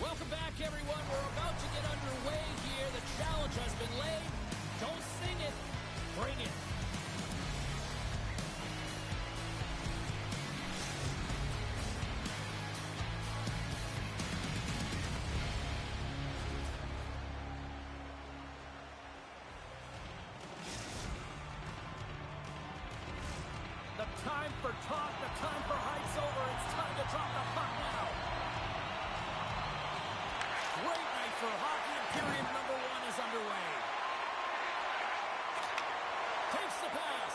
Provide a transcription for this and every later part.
Welcome back, everyone. We're about to get underway here. The challenge has been laid. Don't sing it. Bring it. The time for talk, the time for hype's over. It's time to drop the puck now. Great night for hockey, and period number 1 is underway. Takes the pass.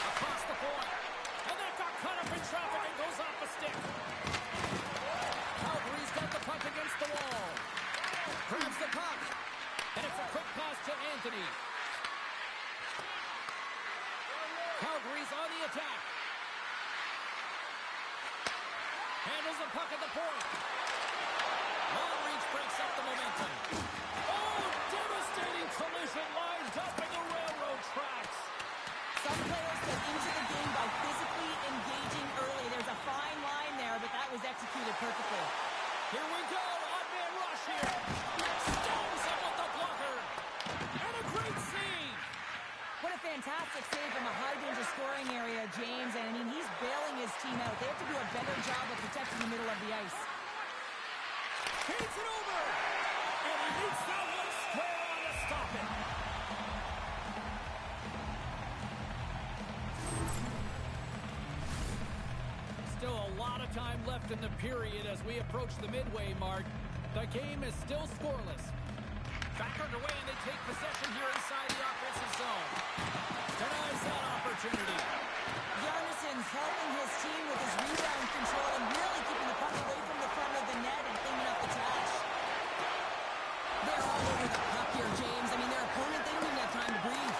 Across the point. And that got cut up in traffic and goes off the stick. Calgary's got the puck against the wall. Grabs the puck. And it's a quick pass to Anthony. Calgary's on the attack. Handles the puck at the point. Long reach breaks up the momentum. Oh, devastating collision lines up in the railroad tracks. Some players get into the game by physically engaging early. There's a fine line there, but that was executed perfectly. Here we go. Odd man rush here. Stones up with the blocker. And a great save. What a fantastic save from a high-danger scoring area, James. And, I mean, he's bailing his team out. They have to do a better job of protecting the middle of the ice. Feeds it over. And he needs that one square on to stop it. Still a lot of time left in the period as we approach the midway mark. The game is still scoreless. Back underway, and they take possession here inside the offensive zone. Denies that opportunity. Yarnison's helping his team with his rebound control and really keeping the puck away from the front of the net and cleaning up the trash. They're all over the puck here, James. I mean, their opponent, they don't even have time to breathe.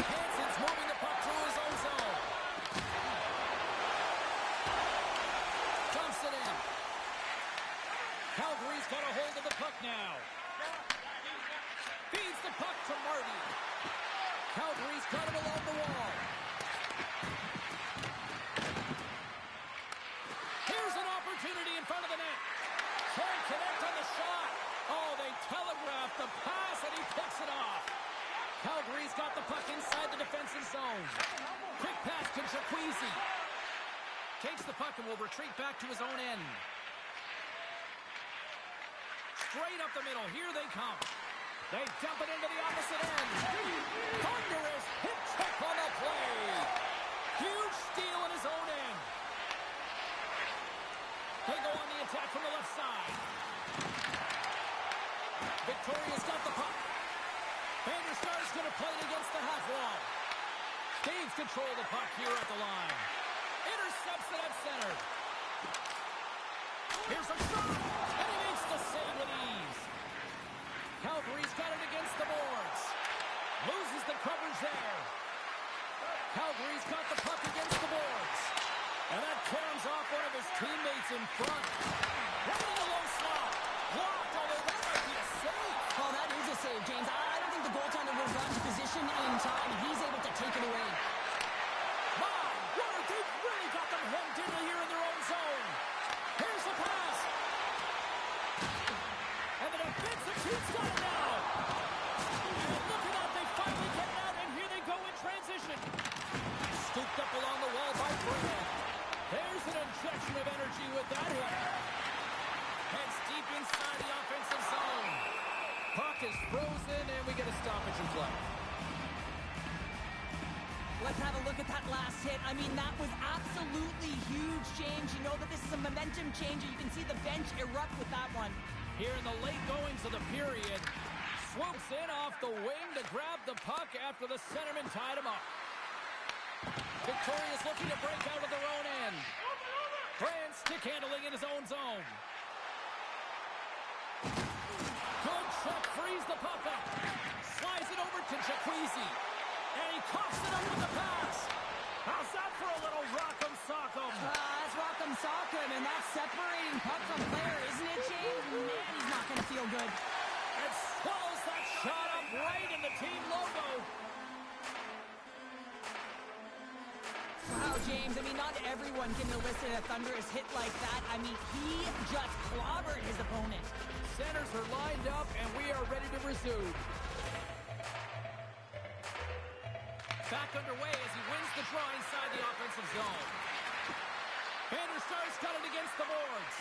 Hansen's moving the puck through his own zone. Dumps it in. Calgary's got a hold of the puck now. Feeds the puck to Marty. Calgary's got it along the wall. Here's an opportunity in front of the net. Trying to connect on the shot. Oh, they telegraph the pass, and he picks it off. Calgary's got the puck inside the defensive zone. Quick pass to Jacquezie. Takes the puck and will retreat back to his own end. Straight up the middle. Here they come. They dump it into the opposite end. Thunderous hip check on the play. Huge steal in his own end. They go on the attack from the left side. Victoria's got the puck. Vanderstar's going to play it against the half wall. Gains control of the puck here at the line. Intercepts it at center. Here's a shot, and he makes the save with ease. Calgary's got it against the boards. Loses the coverage there. Calgary's got the puck against the boards. And that turns off one of his teammates in front. Right in the low slot. Blocked, although that might be a save. Oh, that is a save, James. I don't think the goaltender will run to position in time. He's able to take it away. My word, they've really got them hemmed in here in their own zone. Here's the pass. And the defensive team's got it now. And look at that, they finally get it out, and here they go in transition. Scooped up along the wall by Brand. There's an injection of energy with that hit. Heads deep inside the offensive zone. Puck is frozen, and we get a stoppage in play. Let's have a look at that last hit. I mean, that was absolutely huge, James. You know that this is a momentum changer. You can see the bench erupt with that one. Here in the late goings of the period, swoops in off the wing to grab the puck after the centerman tied him up. Victoria's looking to break out of their own end. Brand stick handling in his own zone. Good check, frees the puck up. Slides it over to Jacquezie. And he coughs it up with the pass. How's that for a little rock'em sock'em? That's rock'em sock'em, and that's separating puck from player, isn't it, James? Man, he's not going to feel good. And swallows that shot up right in the team logo. Wow, James. I mean, not everyone can elicit a thunderous hit like that. I mean, he just clobbered his opponent. Centers are lined up, and we are ready to resume. Back underway as he wins the draw inside the offensive zone. Anderstar's got it against the boards.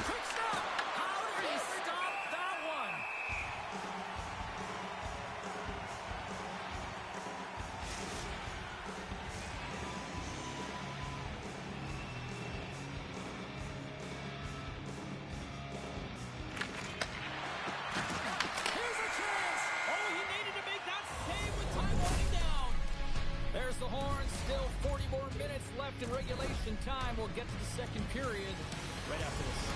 Quick stop! How did he stop that one? Here's a chance! Oh, he needed to make that save with time winding down. There's the horn. Still 40 more minutes left in regulation time. We'll get to the second period right after this.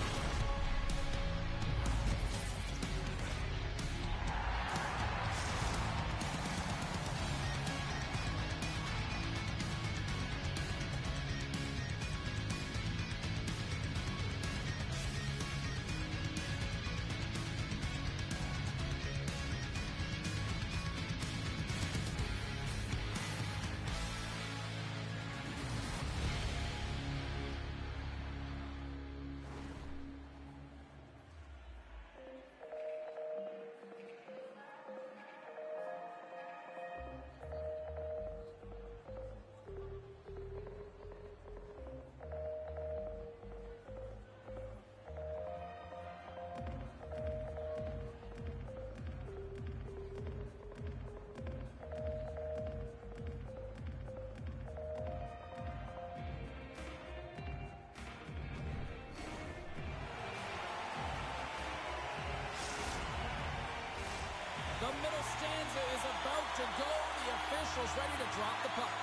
The middle stanza is about to go. The officials ready to drop the puck.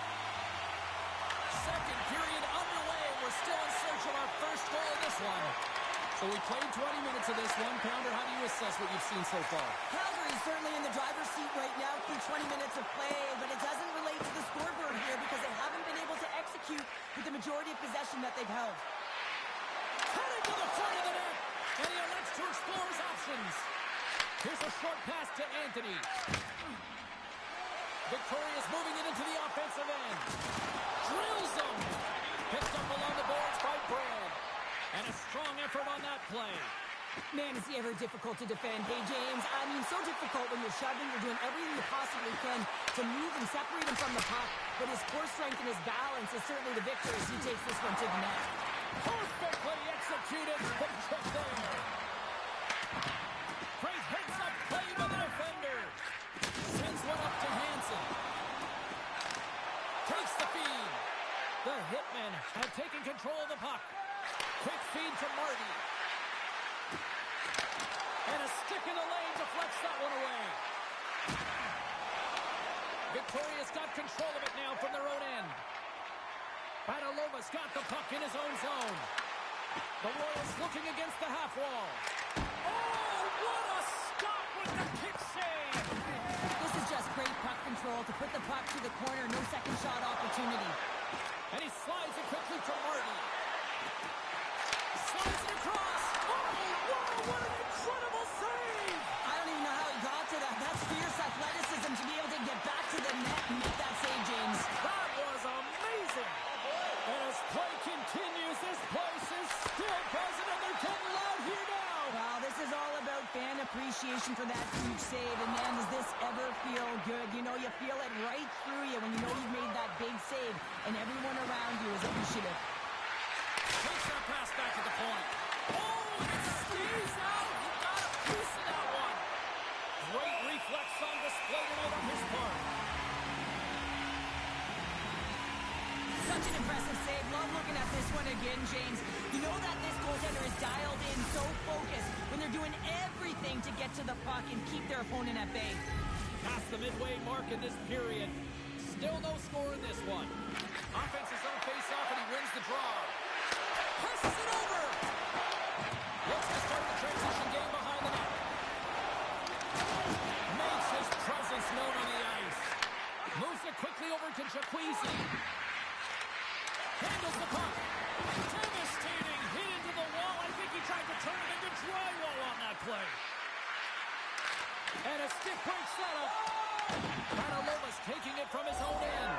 Second period underway. We're still in search of our first goal of this one. So we played 20 minutes of this one. Pounder, how do you assess what you've seen so far? Calgary's certainly in the driver's seat right now through 20 minutes of play, but it doesn't relate to the scoreboard here because they haven't been able to execute with the majority of possession that they've held. Headed to the front of the net, and he elects to explore his options. Here's a short pass to Anthony. Victoria's moving it into the offensive end. Drills him. Picked up along the boards by Brad. And a strong effort on that play. Man, is he ever difficult to defend. Hey, James, I mean, so difficult when you're shoving, you're doing everything you possibly can to move and separate him from the puck. But his core strength and his balance is certainly the victor as he takes this one to the net. Perfectly executed. Good check there. Great heads-up play by the defender. Sends one up to Hansen. Takes the feed. The hitmen have taken control of the puck. Quick feed to Marty. And a stick in the lane deflects that one away. Victoria's got control of it now from their own end. Badalova's got the puck in his own zone. The Royals looking against the half wall. Oh, what a stop with the kick save! This is just great puck control to put the puck to the corner. No second shot opportunity. And he slides it quickly to Marty. Slides it across. Oh, wow, what an incredible save! I don't even know how he got to that. That's fierce athleticism to be able to get back to the net and make that save, James. That was amazing! And as play continues, this place is still buzzing and they're getting loud here now! Wow, this is all about fan appreciation for that huge save. And man, does this ever feel good? You know, you feel it right through you when you know you've made that big save and everyone around you is appreciative. Takes that pass back to the point. Oh, it stays out! He got a piece of that one! Great reflex on display tonight on his part. Such an impressive save. Love looking at this one again, James. You know that this goaltender is dialed in, so focused when they're doing everything to get to the puck and keep their opponent at bay. Past the midway mark in this period. Still no score in this one. Offense is on face-off and he wins the draw. Passes it over. Looks to start the transition game behind the net. Makes his presence known on the ice. Moves it quickly over to Jacquezie. Handles the puck. Devastating hit into the wall. I think he tried to turn it into drywall on that play. And a stiff break setup. Badalova's taking it from his own end.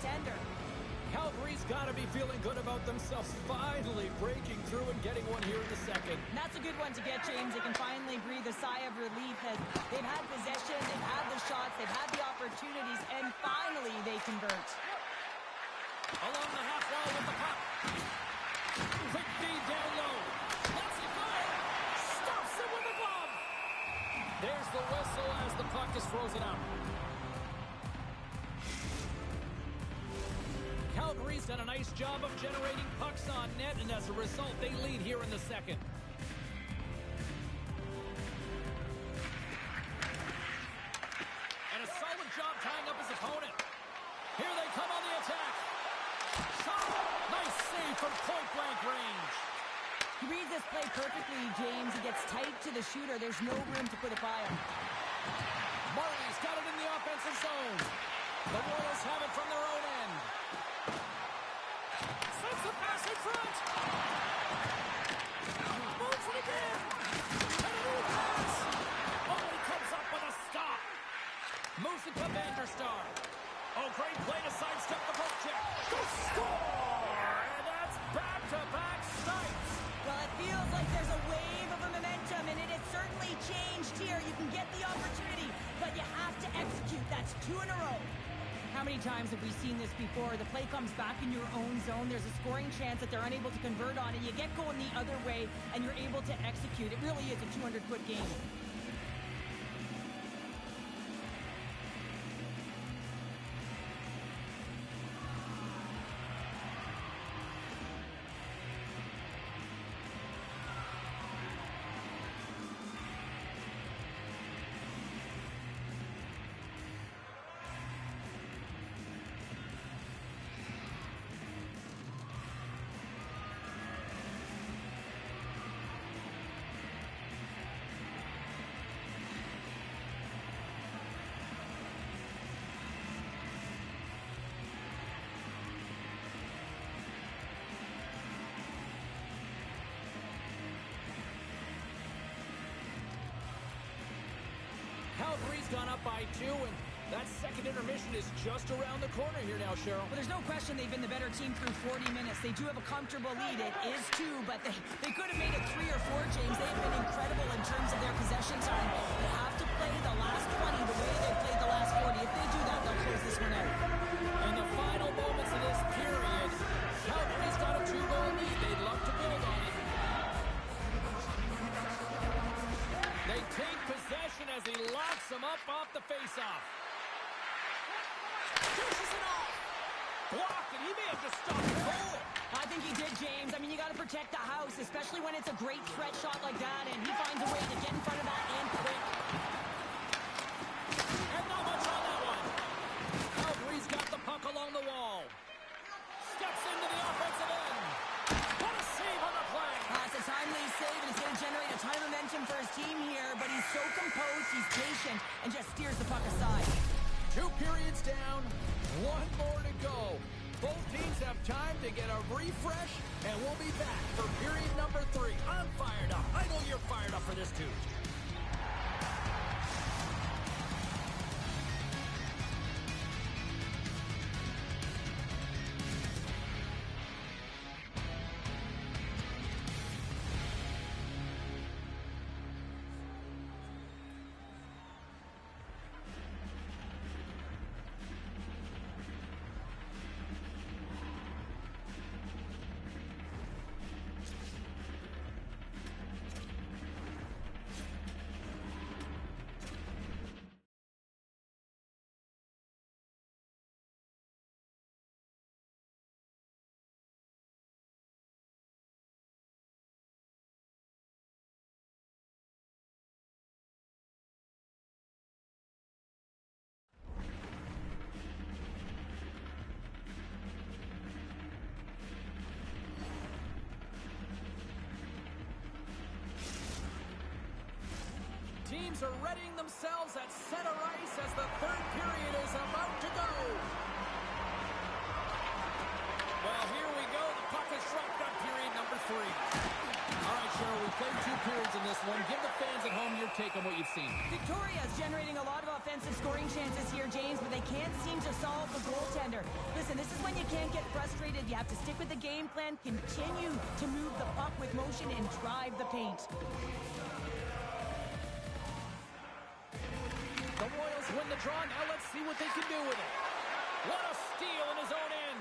goaltender. Calgary's got to be feeling good about themselves, finally breaking through and getting one here in the second. And that's a good one to get, James. They can finally breathe a sigh of relief as they've had possession, they've had the shots, they've had the opportunities, and finally they convert. Along the half wall with the puck. Quick feed down low. Let's it go. Stops it with the glove. There's the whistle as the puck is frozen up. Calgary's done a nice job of generating pucks on net, and as a result, they lead here in the second. And a solid job tying up his opponent. Here they come on the attack. Shot! Nice save from point-blank range. He reads this play perfectly, James. He gets tight to the shooter. There's no room to put it by him. Marty's got it in the offensive zone. The Royals have it from their own end. Sends the pass in front. Moves it again. And a new pass. Oh, he comes up with a stop. Moves it to Vanderstar. Oh, great play to sidestep the poke check. Go score! And that's back-to-back snipes. Well, it feels like there's a wave of momentum, and it has certainly changed here. You can get the opportunity, but you have to execute. That's 2 in a row. How many times have we seen this before? The play comes back in your own zone. There's a scoring chance that they're unable to convert on, and you get going the other way, and you're able to execute. It really is a 200-foot game. Calgary's gone up by 2, and that second intermission is just around the corner here now, Cheryl. Well, there's no question they've been the better team through 40 minutes. They do have a comfortable lead. It is 2, but they could have made it 3 or 4, James. They've been incredible in terms of their possession time. They have to play the last 20 the way they've played the last 40. If they do that, they'll close this one out. In the final moments of this period, Calgary's got a 2-goal lead. They'd love to build on it. They take possession as he locks him up off the faceoff. Pushes it off. Blocked, and he may have just stopped the goal. I think he did, James. I mean, you got to protect the house, especially when it's a great threat shot like that, and he finds a way to get in front of that and quick. And not much on that one. Calgary's got the puck along the wall. Steps into the offensive end. What a save on the play. It's a timely save, and it's going to generate a ton of momentum for his team here, but he's so composed, he's patient, and just steers the puck aside. 2 periods down, 1 more to go. Both teams have time to get a refresh, and we'll be back for period number 3. I'm fired up. I know you're fired up for this too. Teams are readying themselves at center ice as the 3rd period is about to go. Well, here we go. The puck is dropped on period number 3. All right, Cheryl, we played 2 periods in this one. Give the fans at home your take on what you've seen. Victoria's generating a lot of offensive offensive scoring chances here, James, but they can't seem to solve the goaltender. Listen, this is when you can't get frustrated. You have to stick with the game plan, continue to move the puck with motion, and drive the paint. The Royals win the draw. Now let's see what they can do with it. What a steal in his own end.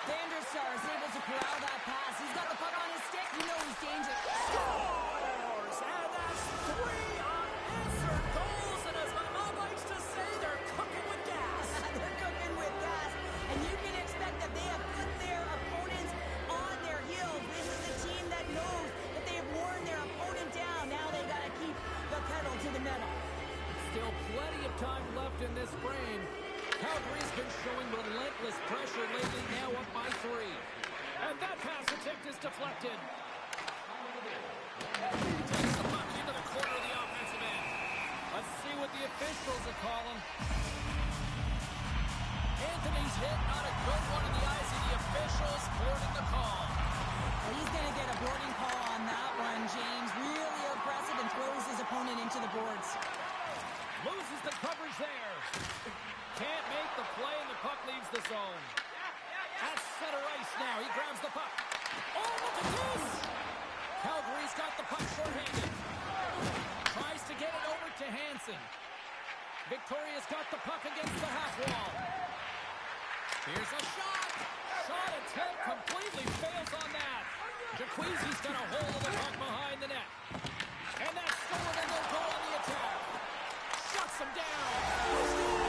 Van der Sar is able to corral that pass. He's got the puck on his stick. You know he's dangerous. Scores! And that's 3 unanswered goals. And as my mom likes to say, they're cooking with gas. They're cooking with gas. And you can expect that they have put their opponents on their heels. This is a team that knows that they have worn their opponent down. Now they got to keep the pedal to the metal. Still plenty of time left in this frame. Calgary's been showing relentless pressure lately, now up by 3. And that pass attempt is deflected. He takes the puck into the corner of the offensive end. Let's see what the officials are calling. Anthony's hit, not a good one in the eyes of the officials, boarding the call. Well, he's going to get a boarding call on that one, James. Really aggressive and throws his opponent into the boards. Loses the coverage there. Can't make the play, and the puck leaves the zone. At center ice now. He grabs the puck. Oh, look at this! Calgary's got the puck shorthanded. Tries to get it over to Hansen. Victoria's got the puck against the half wall. Here's a shot. Shot attempt completely fails on that. Jacquezi's got a hold of the puck behind the net. And that's stolen, and they'll go on the attack. Shuts him down.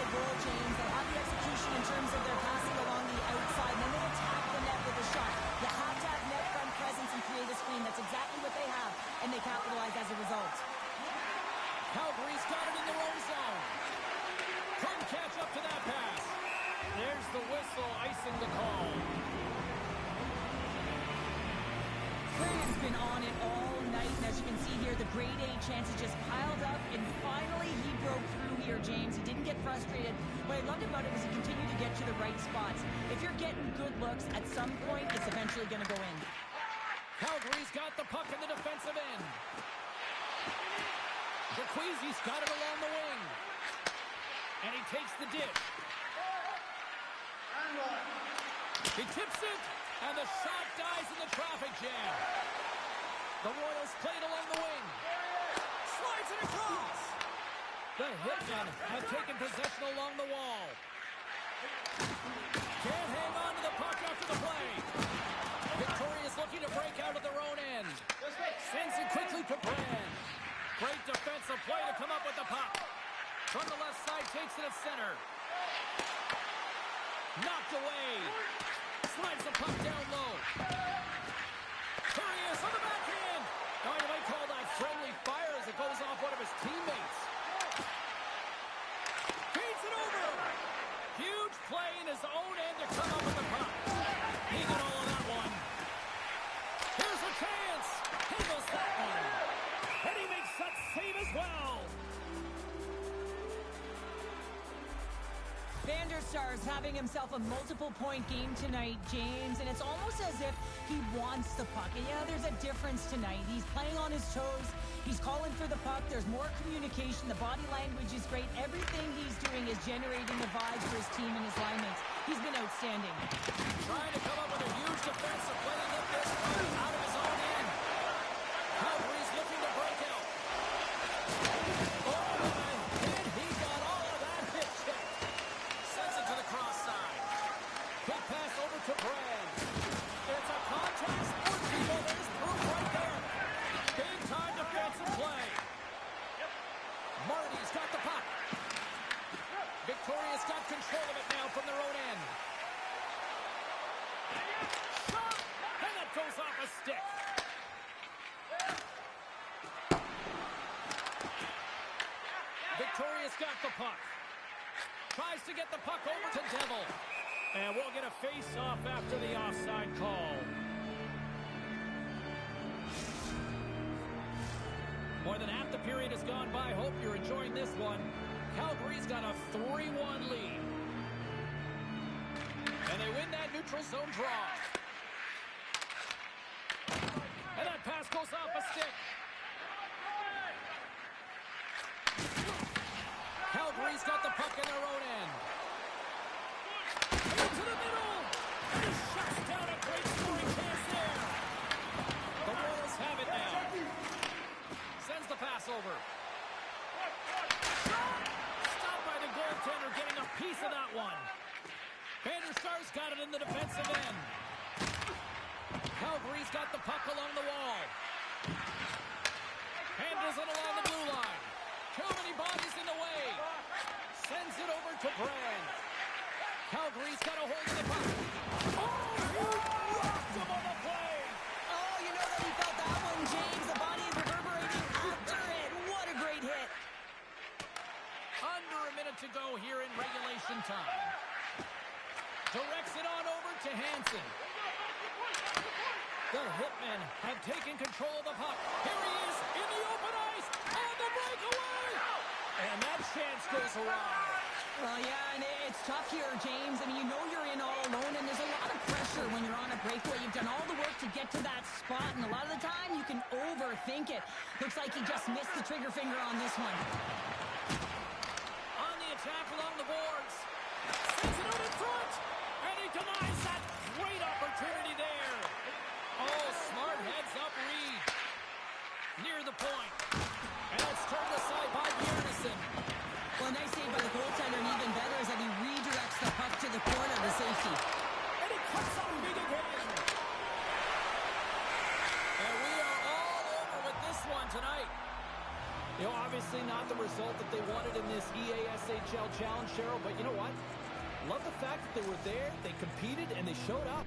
Goal, James. They have the execution in terms of their passing along the outside, and then they attack the net with a shot. You have to have net front presence and create a screen. That's exactly what they have, and they capitalize as a result. Calgary's got it in their own zone. Couldn't catch up to that pass. There's the whistle, icing the call. Flanagan's been on it all night, and as you can see here, the grade A chances just piled up, and finally he broke through here, James. He didn't get frustrated. What I loved about it was he continued to get to the right spots. If you're getting good looks, at some point, it's eventually going to go in. Calgary's got the puck in the defensive end. Jacquezi's got it along the wing. And he takes the ditch. He tips it, and the shot dies in the traffic jam. The Royals played along the wing. Slides it across. The hitmen have taken possession along the wall. Can't hang on to the puck after the play. Victoria's looking to break out of their own end. Sends it quickly to Brand. Great defensive play to come up with the puck. From the left side, takes it at center. Knocked away. Slides the puck down low. Here he is on the backhand. Now you might call that friendly fire as it goes off one of his teammates. Feeds it over. Huge play in his own end to come up with the puck. He got all of that one. Here's a chance. Handles that one. And he makes that save as well. Van der Sar is having himself a multiple-point game tonight, James, and it's almost as if he wants the puck. And yeah, there's a difference tonight. He's playing on his toes. He's calling for the puck. There's more communication. The body language is great. Everything he's doing is generating the vibes for his team and his line mates. He's been outstanding. Trying to come up with a huge defensive play to get this puck out of his own end. Calgary's looking to break out. Oh, and he got all of that hit check. Sends it to the cross side. Quick pass over to Brand. It's a contact sport, people. There's proof right there. Big time defensive play. Marty's got the puck. Victoria's got control of it now from their own end. Shot! And that goes off a stick. Victoria's got the puck. Tries to get the puck over to Devil. And we'll get a face-off after the offside call. More than half the period has gone by. Hope you're enjoying this one. Calgary's got a 3-1 lead. And they win that neutral zone draw. And that pass goes off a stick. Calgary's got the puck in their own end. Into the middle. And he shuts down a great scoring chance there. The Royals have it now. Sends the pass over. Stopped by the goaltender, getting a piece of that one. Vanderstar's got it in the defensive end. Calgary's got the puck along the wall. Handles it along the blue line. Too many bodies in the way. Sends it over to Brand. Calgary's got a hold of the puck. Oh, he rocked him on the play. Oh, you know that he felt that one, James. The body is reverberating after it. What a great hit. Under a minute to go here in regulation time. Directs it on over to Hansen. The Hitmen have taken control of the puck. Here he is in the open ice on the breakaway. And that chance goes awry. Well, yeah, and it's tough here, James. I mean, you know you're in all alone, and there's a lot of pressure when you're on a breakaway. You've done all the work to get to that spot, and a lot of the time you can overthink it. Looks like he just missed the trigger finger on this one. On the attack along the boards. Sends it out in front. And he denies that great opportunity there. Oh, smart heads-up read. Near the point. And it's turned aside by Bjornsson. Well, a nice save by the goaltender, and even better is that he redirects the puck to the corner to safety. And he cuts up big again. And we are all over with this one tonight. You know, obviously not the result that they wanted in this EASHL challenge, Cheryl, but you know what? Love the fact that they were there, they competed, and they showed up.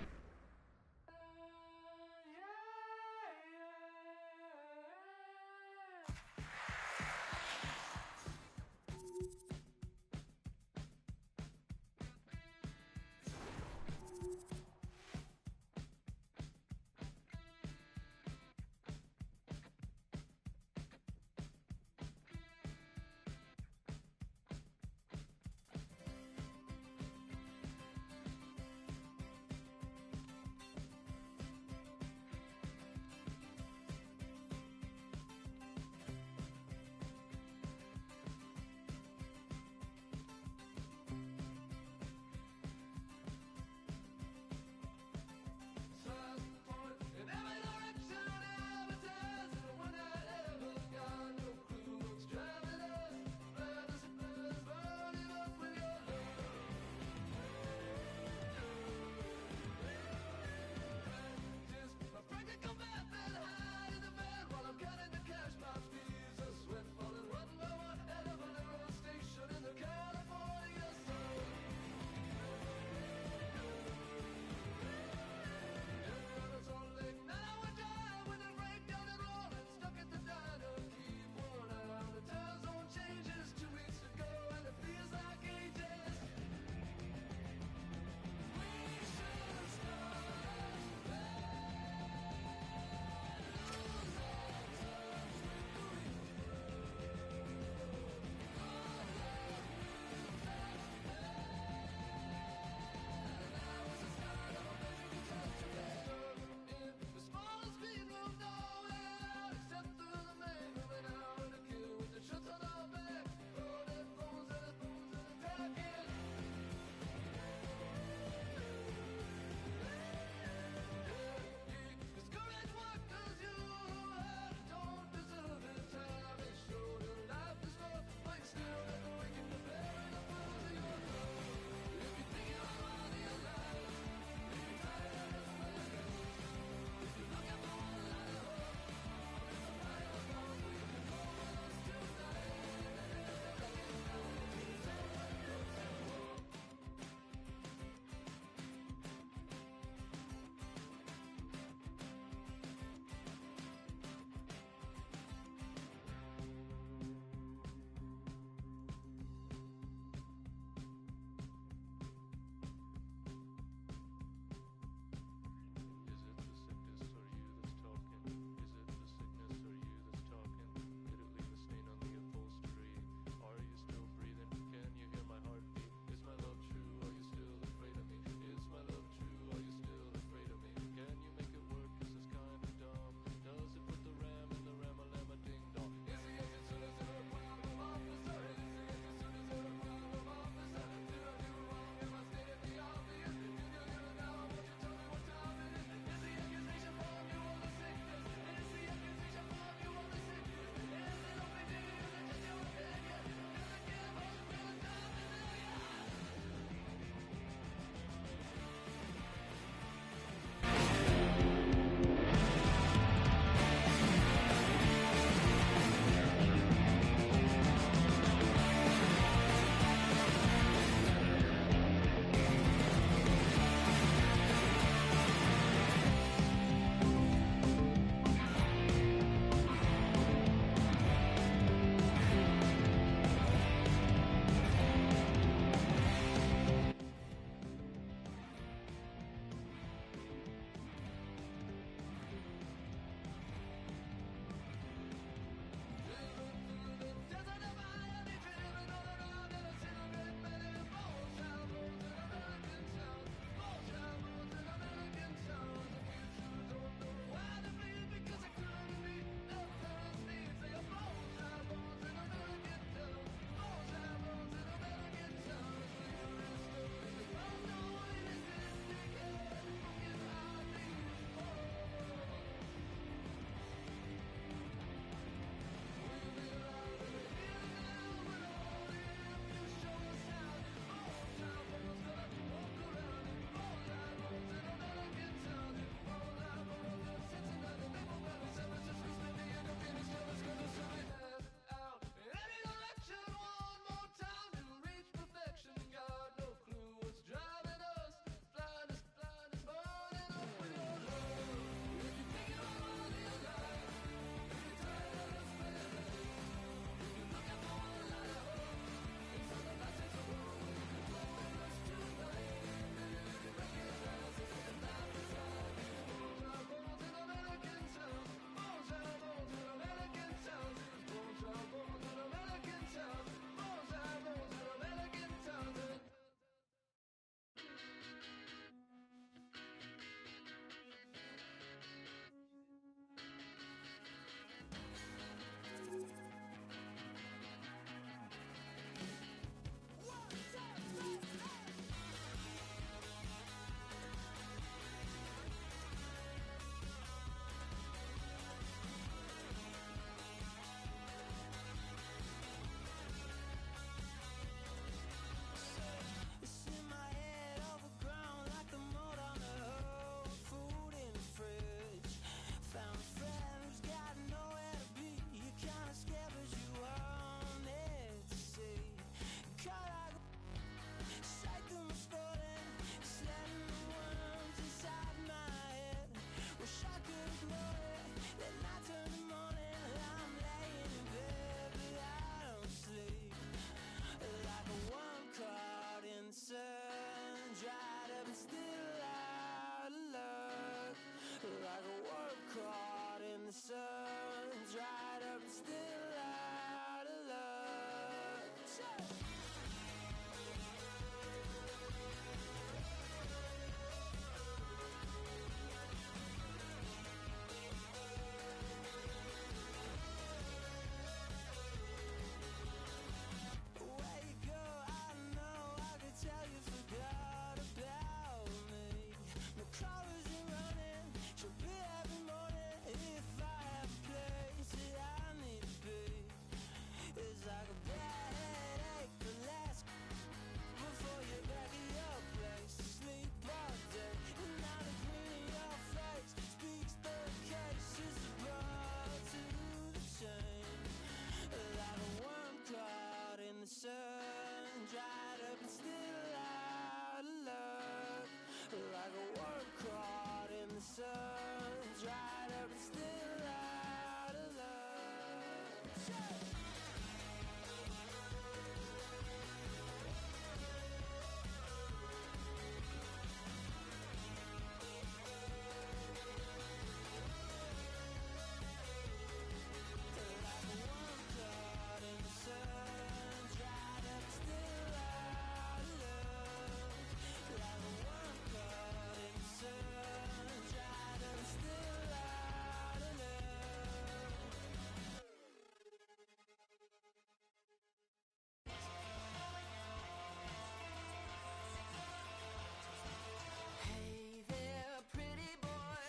Hey there, pretty boy.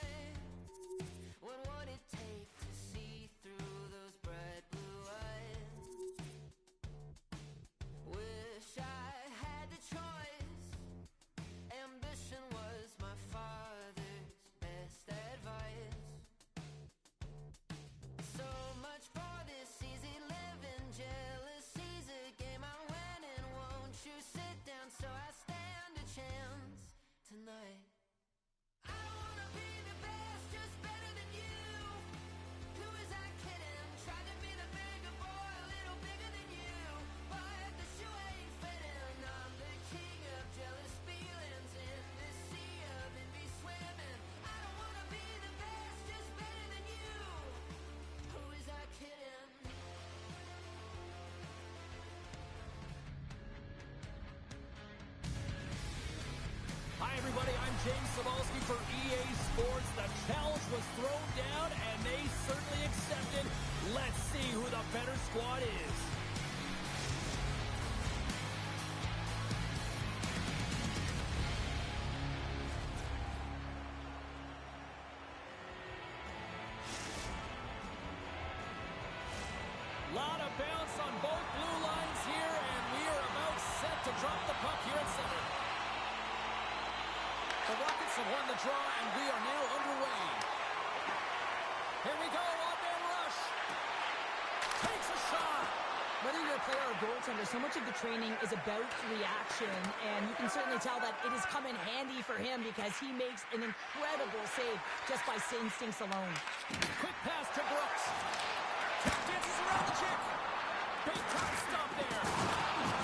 What would it take to see through those bright blue eyes? Wish I had the choice. Ambition was my father's best advice. So much for this easy living. Jealousy's a game I win in. Won't you sit down so I stand a chance tonight? I wanna be the best, just better than you. Who is I kidding? Tried to be the bigger boy, a little bigger than you. But the shoe ain't fitting. I'm the king of jealous feelings in this sea of envy swimming. I don't wanna be the best, just better than you. Who is I kidding? Hi, everybody. I'm James Cebulski for EA Sports. The challenge was thrown down, and they certainly accepted. Let's see who the better squad is. Lot of bounce on both blue lines here, and we are about set to drop the puck here at center. The Rockets have won the draw, and we are now underway. Here we go, one-man rush. Takes a shot. Whether you're a player or goaltender, so much of the training is about reaction, and you can certainly tell that it has come in handy for him because he makes an incredible save just by instincts alone. Quick pass to Brooks. Dances around the chick. Big time stop there.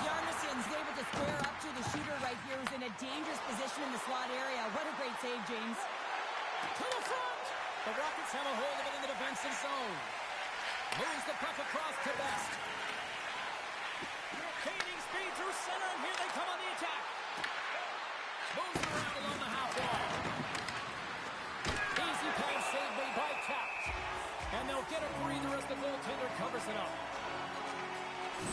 Yarnison's able to square up to the shooter right here, who's in a dangerous position in the slot area. What a great save, James. To the front. The Rockets have a hold of it in the defensive zone. Moves the puck across to Best. Gaining speed through center, and here they come on the attack. Moves it around along the half wall. Easy pass saved by Cap. And they'll get a breather as the goaltender covers it up.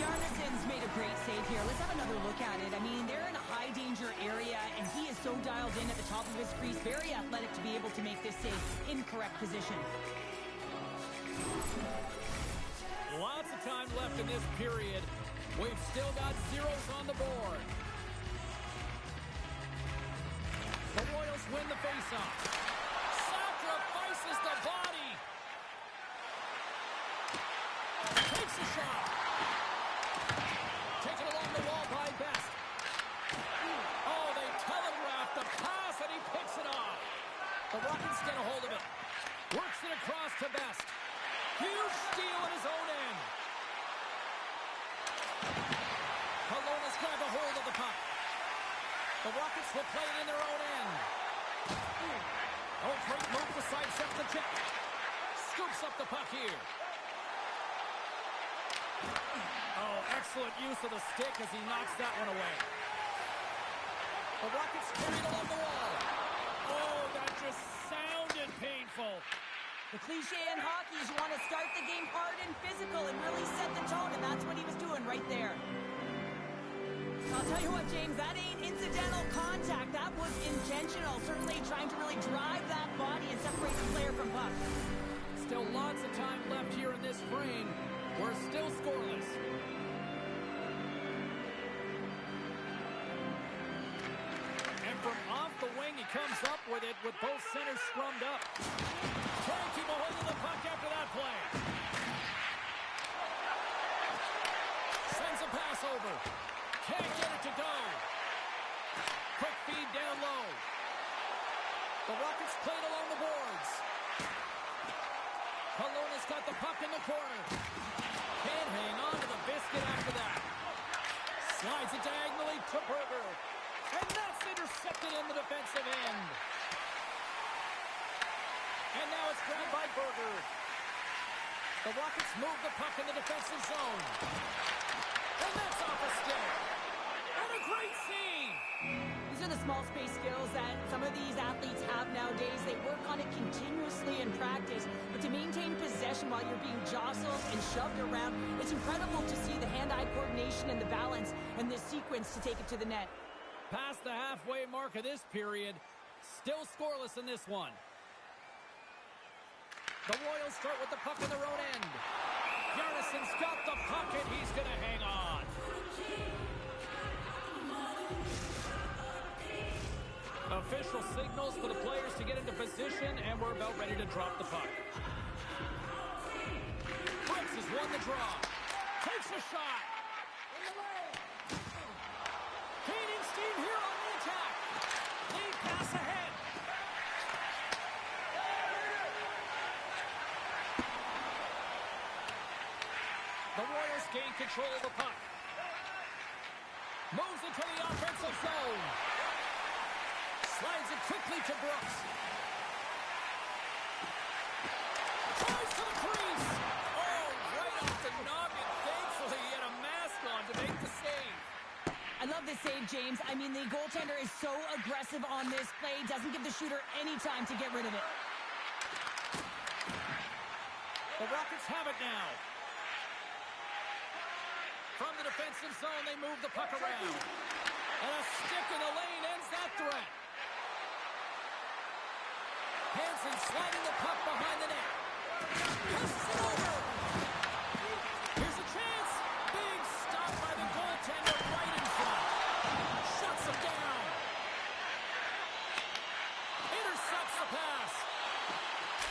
Yarnison's made a great save here. Let's have another look at it. I mean, they're in a high-danger area, and he is so dialed in at the top of his crease. Very athletic to be able to make this save in correct position. Lots of time left in this period. We've still got zeros on the board. The Royals win the faceoff. Sacrifices the body. Takes a shot. Taken along the wall by Best. Oh, they telegraphed the pass, and he picks it off. The Rockets get a hold of it. Works it across to Best. Huge steal at his own end. Colona's grabbed a hold of the puck. The Rockets will play it in their own end. Oh, great move to sidestep the check. Scoops up the puck here. Oh, excellent use of the stick as he knocks that one away. The Rockets carried along the wall. Oh, that just sounded painful. The cliche in hockey is you want to start the game hard and physical and really set the tone, and that's what he was doing right there. I'll tell you what, James, that ain't incidental contact. That was intentional, certainly trying to really drive that body and separate the player from puck. Still lots of time left here in this frame. We're still scoreless. And from off the wing, he comes up with it with both centers scrummed up. Trying to keep a hold of the puck after that play. Sends a pass over. Can't get it to go. Quick feed down low. The Rockets played along the boards. Colona's got the puck in the corner. And that's intercepted in the defensive end. And now it's grabbed by Berger. The Rockets move the puck in the defensive zone. And that's off a stick. And a great save. These are the small space skills that some of these athletes have nowadays. They work on it continuously in practice. But to maintain possession while you're being jostled and shoved around, it's incredible to see the hand-eye coordination and the balance in this sequence to take it to the net. Past the halfway mark of this period. Still scoreless in this one. The Royals start with the puck in their own end. Yarnison's got the puck and he's going to hang on. Official signals for the players to get into position, and we're about ready to drop the puck. Brooks has won the draw. Takes a shot. Gaining steam here on the attack. Lead pass ahead. The Royals gain control of the puck. Moves into the offensive zone. Slides it quickly to Brooks. Tries to the crease. Oh, right off the noggin. Thankfully, he had a mask on to make the save. I love this save, James. I mean, the goaltender is so aggressive on this play. Doesn't give the shooter any time to get rid of it. The Rockets have it now. From the defensive zone, they move the puck around. And a stick in the lane ends that threat. Hansen sliding the puck behind the net. Passes it over. Here's a chance. Big stop by the goaltender right in front. Shuts him down. Intercepts the pass.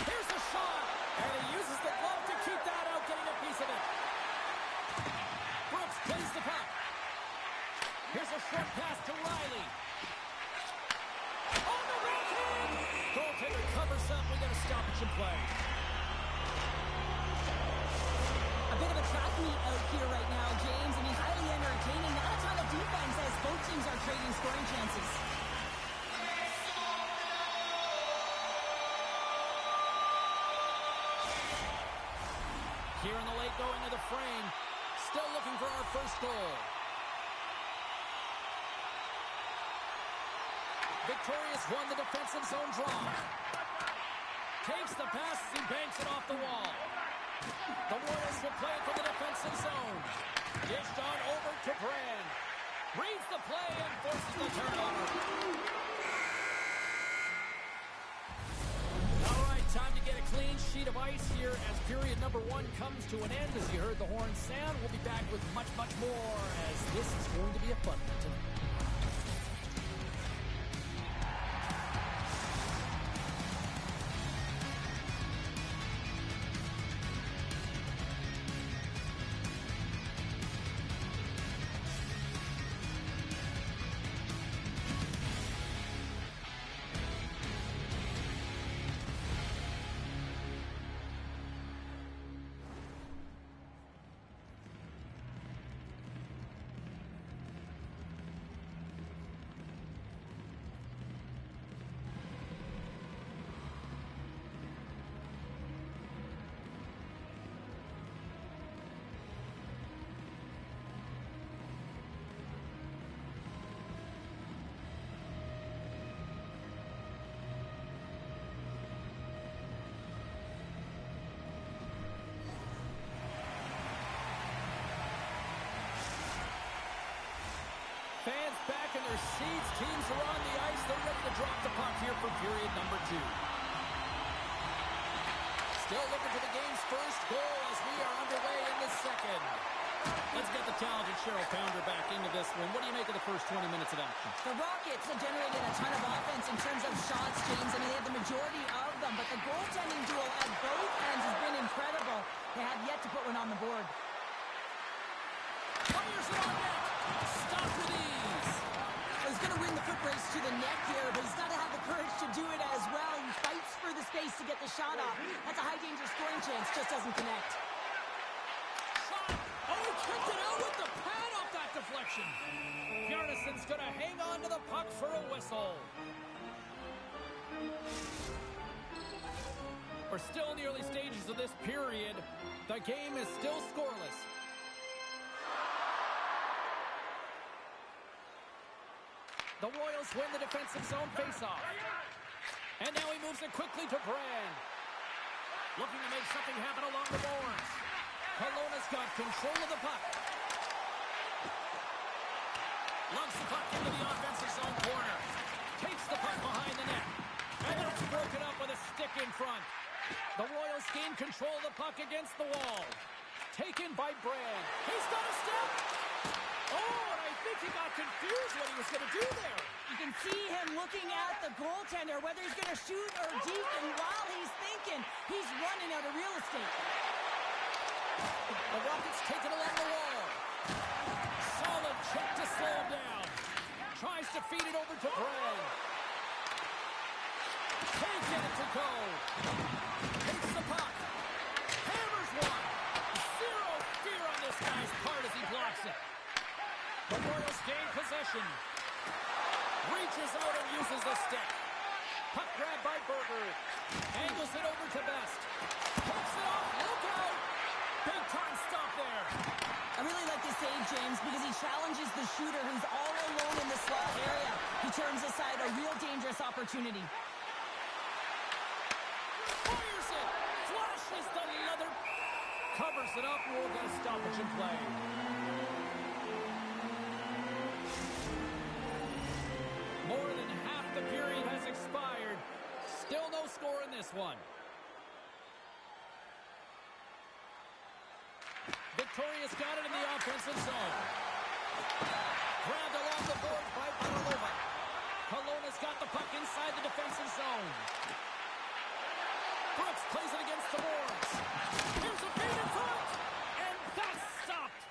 Here's the shot. And he uses the glove to keep that out, getting a piece of it. Brooks plays the puck. Here's a short pass to Riley. On the backhand! Goaltender covers up. We got a stoppage in play. A bit of a track meet out here right now, James. I mean, highly entertaining. Not a ton of defense as both teams are trading scoring chances. Here in the late going of the frame. Still looking for our first goal. Victorious won the defensive zone draw. Takes the pass as he banks it off the wall. The Royals will play it from the defensive zone. Dished on over to Brand. Reads the play and forces the turnover. All right, time to get a clean sheet of ice here as period number 1 comes to an end. As you heard the horn sound, we'll be back with much, much more as this is going to be a fun one tonight. Fans back in their seats. Teams are on the ice. They're ready to drop the puck here for period number 2. Still looking for the game's first goal as we are underway in the second. Let's get the talented Cheryl Pounder back into this one. What do you make of the first 20 minutes of action? The Rockets have generated a ton of offense in terms of shots, James. I mean, they have the majority of them, but the goaltending duel at both ends has been incredible. They have yet to put one on the board. Fires it on net. Stopped with ease. He's going to win the foot race to the net here, but he's got to have the courage to do it as well. He fights for the space to get the shot off. That's a high-danger scoring chance, just doesn't connect. Shot. Oh, he kicked it out with the pad off that defense. deflection. Bjarnason's going to hang on to the puck for a whistle. We're still in the early stages of this period. The game is still scoreless. The Royals win the defensive zone faceoff. And now he moves it quickly to Brand. Looking to make something happen along the boards. Kelowna's got control of the puck. Lugs the puck into the offensive zone corner. Takes the puck behind the net. And that's broken up with a stick in front. The Royals gain control of the puck against the wall. Taken by Brand. He's got a step. Oh, and I think he got confused what he was going to do there. You can see him looking at the goaltender, whether he's going to shoot or deep, and while he's thinking, he's running out of real estate. The Rockets take it along the wall. Solid check to slow him down. Tries to feed it over to Brand. Can't get it to go. Takes the puck. Hammers one. Zero fear on this guy's part as he blocks it. The Royals gain possession. Reaches out and uses the stick. Puck grab by Berger. Angles it over to Best. Picks it off. Look out. Big time stop there. I really like this save, James, because he challenges the shooter who's all alone in the slot area. He turns aside a real dangerous opportunity. Fires it. Flashes the leather. Covers it up. We'll get a stoppage in play. More than half the period has expired. Still no score in this one. Victoria's got it in the offensive zone. Grabbed along the boards by Batalova. Kelowna's got the puck inside the defensive zone. Brooks plays it against the boards. Here's a feed in front. And that's stopped.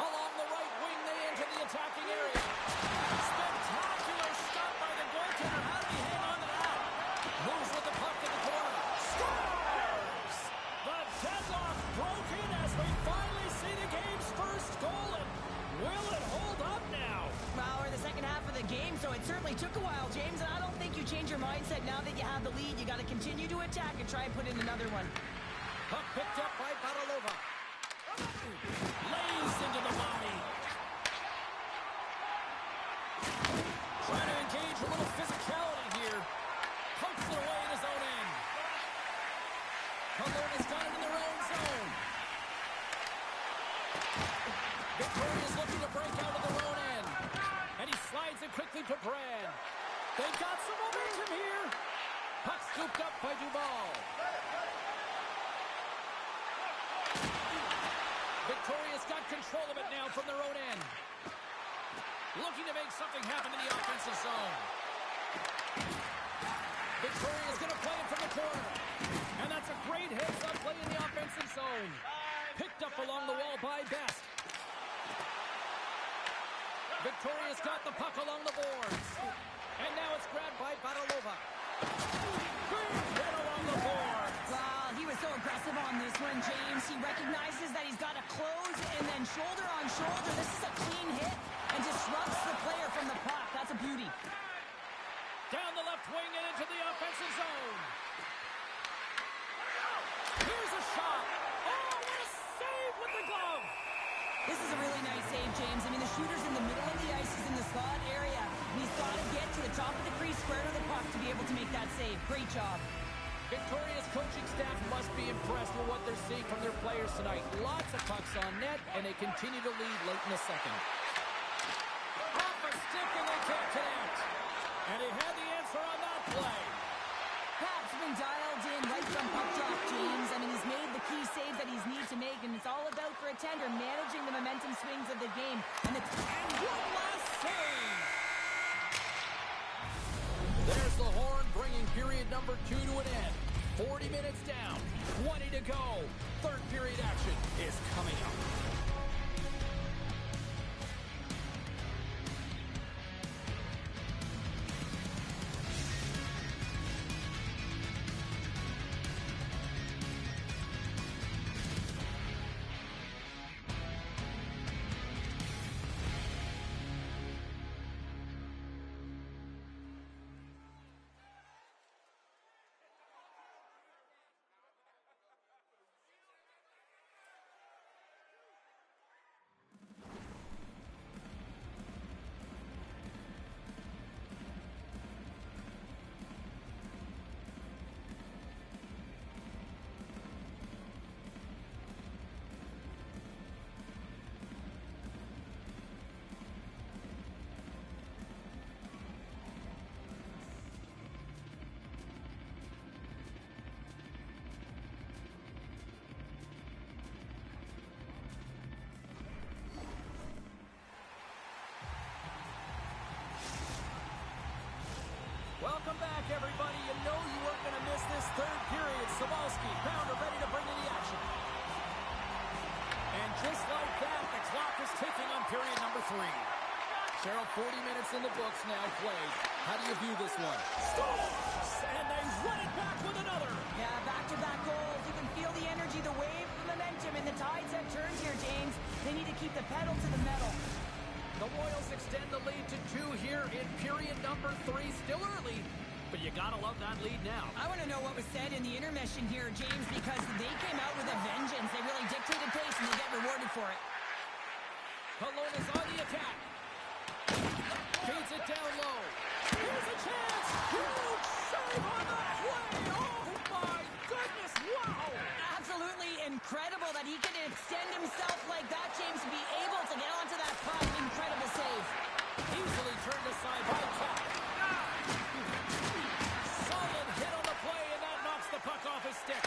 Along the right wing, they enter the attacking area. Spectacular stop by the goaltender. How did he hang on to that? Moves with the puck in the corner. Scores! The deadlock broken as we finally see the game's first goal. And will it hold up now? Well, we're in the second half of the game, so it certainly took a while, James, and I don't think you change your mindset now that you have the lead. You got to continue to attack and try and put in another one. Puck picked up by Batalova. Lays into the body. Trying to engage a little physicality here. Pokes it away in his own end. Kelowna's got it in their own zone. Victoria's looking to break out of their own end. And he slides it quickly to Brand. They got some momentum here. Puck scooped up by Duval. Victoria's got control of it now from their own end. Looking to make something happen in the offensive zone. Victoria's going to play it from the corner. And that's a great heads-up play in the offensive zone. Picked up along the wall by Best. Victoria's got the puck along the boards. And now it's grabbed by Batalova. Big hit along the boards. Well, he was so aggressive on this one, James. He recognizes that he's got to close and then shoulder on shoulder. This is a clean hit and disrupts the player from the puck. That's a beauty. Down the left wing and into the offensive zone. Here's a shot. Oh, what a save with the glove. This is a really nice save, James. I mean, the shooter's in the middle of the ice. He's in the slot area. And he's got to get to the top of the crease, square to the puck to be able to make that save. Great job. Victoria's coaching staff must be impressed with what they're seeing from their players tonight. Lots of pucks on net, and they continue to lead late in the second. Off a stick, and they can't connect. And he had the answer on that play. Perhaps been dialed in right from puck drop, James. I mean, he's made the key save that he's need to make, and it's all about for a tender managing the momentum swings of the game. And one last save. There's the horn, bringing period number 2 to an end. 40 minutes down, 20 to go. Third period action is coming up. Welcome back, everybody. You know you weren't going to miss this third period. Sabalski, Pounder ready to bring in the action. And just like that, the clock is ticking on period number 3. Cheryl, 40 minutes in the books now played. How do you view this one? Scores! And they run it back with another. Yeah, back-to-back goals. You can feel the energy, the wave, the momentum, and the tides have turned here, James. They need to keep the pedal to the metal. The Royals extend the lead to 2 here in period number 3. Still early, but you gotta love that lead now. I want to know what was said in the intermission here, James, because they came out with a vengeance. They really dictated pace, and they get rewarded for it. Kelowna's on the attack. Feeds it down low. Here's a chance. Huge save on the play. Oh, my goodness. Wow. Absolutely incredible that he could extend himself like that, James, to be able to get onto that puck. Incredible save. Easily turned aside by Cap. Solid hit on the play, and that knocks the puck off his stick.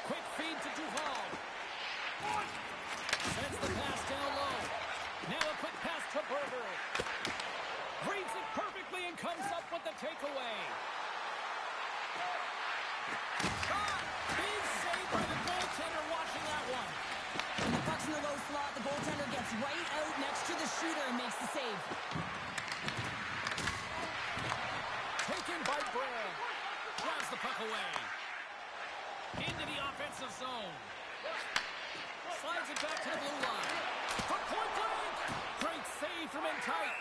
Quick feed to Duval. Sends the pass down low. Now a quick pass to Berger. Reads it perfectly and comes up with the takeaway. Shot! Big save by the goaltender watching that one. When the puck's in the low slot, the goaltender gets right out next to the shooter and makes the save. Taken by Brad. Drives the puck away. Into the offensive zone. Slides it back to the blue line. From point blank. Great save from in tight.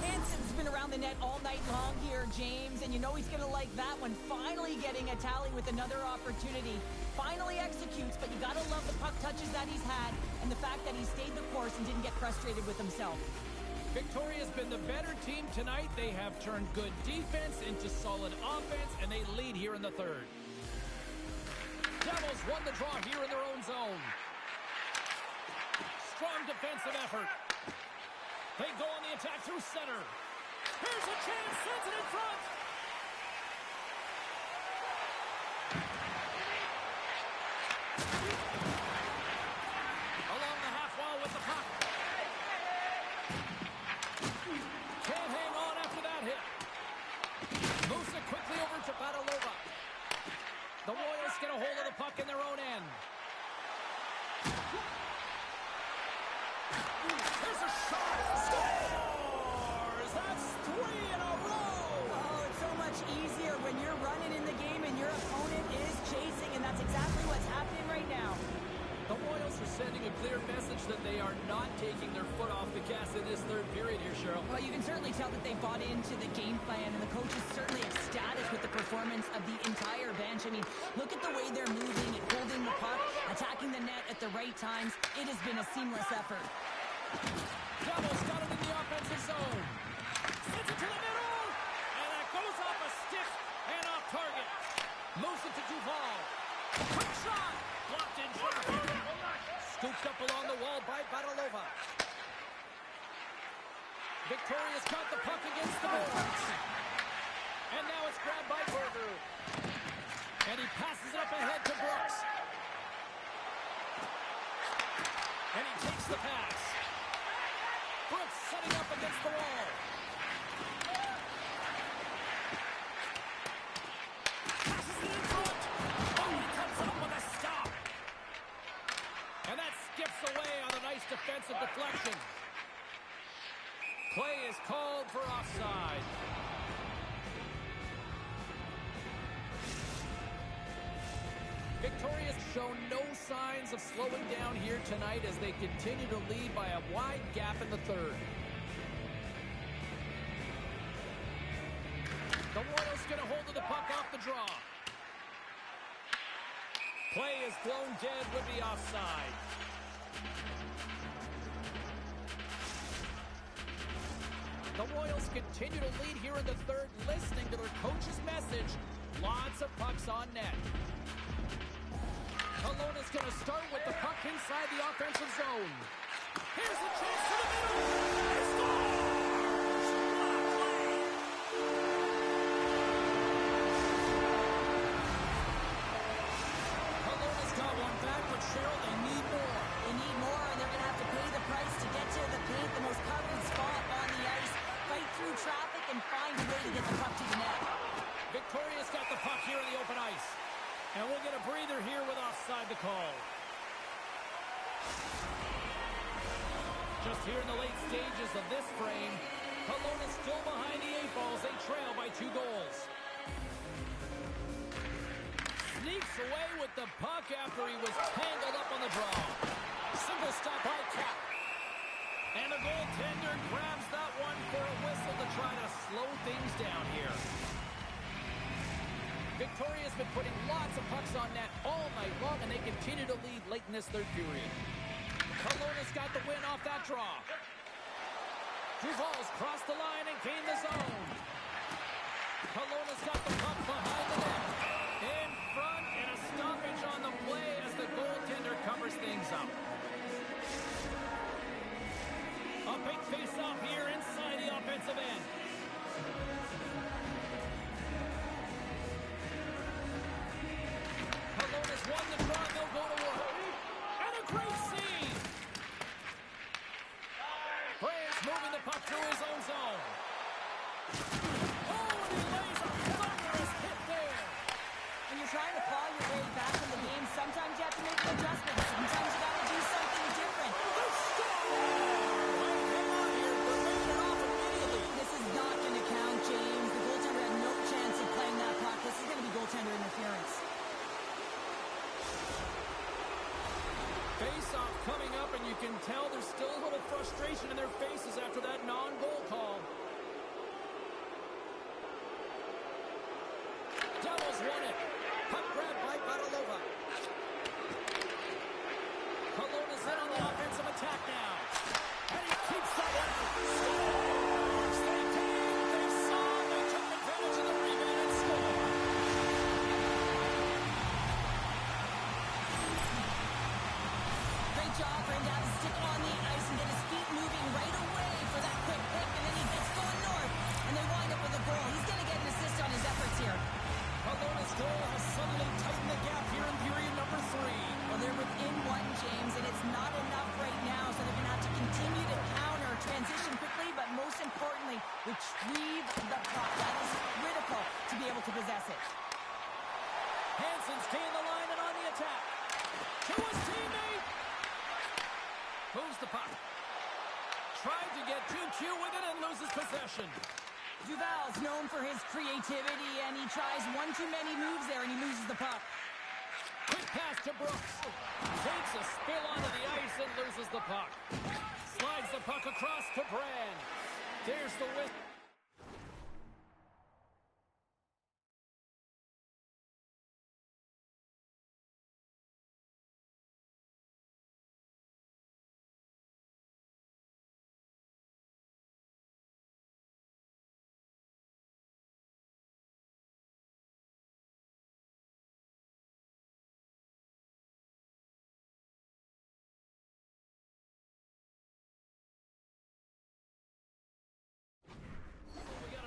Hansen's been around the net all night long here, James, and you know he's going to like that one. Finally getting a tally with another opportunity. Finally executes, but you got to love the puck touches that he's had and the fact that he stayed the course and didn't get frustrated with himself. Victoria's been the better team tonight. They have turned good defense into solid offense, and they lead here in the third. Devils won the draw here in their own zone. Strong defensive effort. They go on the attack through center. Here's a chance, sends it in front. Along the half wall with the puck. Can't hang on after that hit. Moves it quickly over to Badalova. The Royals get a hold of the puck in their own end. There's a shot. Scores! That's 3 in a row. Oh, it's so much easier when you're running in the game and your opponent is chasing, and that's exactly what's happening right now. The Royals are sending a clear message that they are not taking their foot off the gas in this third period here, Cheryl. Well, you can certainly tell that they bought into the game plan, and the coach is certainly ecstatic with the performance of the entire bench. I mean, look at the way they're moving and holding the puck, attacking the net at the right times. It has been a seamless effort. Devils got it in the offensive zone. Sends it to the middle. And that goes off a stick and off target. Moves it to Duval. Quick shot. Blocked in front. Scooped up along the wall by Badalova. Victoria's got the puck against the boards. And now it's grabbed by Berger. And he passes it up ahead to Brooks. And he takes the pass. Brooks setting up against the wall. Passes it in front. Oh, he comes up with a stop. And that skips away on a nice defensive deflection. Play is called for offside. Victoria's shown no signs of slowing down here tonight as they continue to lead by a wide gap in the third. The Royals get a hold of the puck off the draw. Play is blown dead with the offside. The Royals continue to lead here in the third, listening to their coach's message. Lots of pucks on net. Kelowna's going to start with the puck inside the offensive zone. Here's the chance to the middle. He scores! Kelowna's got one back, but Cheryl, they need more. They need more, and they're going to have to pay the price to get to the paint. The Just here in the late stages of this frame, Kelowna is still behind the 8 balls. They trail by 2 goals. Sneaks away with the puck after he was tangled up on the draw. Single stop by Cap. And the goaltender grabs that one for a whistle to try to slow things down here. Victoria's been putting lots of pucks on net all night long, and they continue to lead late in this third period. Kelowna's got the win off that draw. Duval's crossed the line and gained the zone. Kelowna's got the puck behind the net. In front, and a stoppage on the play as the goaltender covers things up. A big face-off here inside the offensive end. Kelowna's won the draw. They'll go to work. And a great save. Brand's moving the puck through his own zone. Oh, and he lays a thunderous hit there. When you're trying to claw your way back in the game, sometimes you have to make an adjustment. Sometimes you got to do something different. This is not going to count, James. The goaltender had no chance of playing that puck. This is going to be goaltender interference. Face-off coming up, and you can tell there's still a little frustration in their faces after that non-goal call. Devils won it. Puck grab by Badalova. Kelowna's in on the offensive attack now. And he keeps that out. Scores! They did! They saw! They took advantage of the rebound and scored! Great job for him to have his stick on the ice and get his feet moving right away for that quick pick, and then he gets going north, and they wind up with a goal. He's going to get an assist on his efforts here. Kelowna's goal has suddenly tightened the gap here in period number 3. Well, they're within 1, James, and it's not enough right now, so they're going to have to continue to counter, transition quickly, but most importantly, retrieve the puck. That is critical to be able to possess it. Hansen's gained the line and on the attack. To his teammate. Moves the puck. Tried to get too cute with it and loses possession. Duval's known for his creativity, and he tries one too many moves there, and he loses the puck. Quick pass to Brooks. Takes a spill onto the ice and loses the puck. Slides the puck across to Brand. There's the whistle.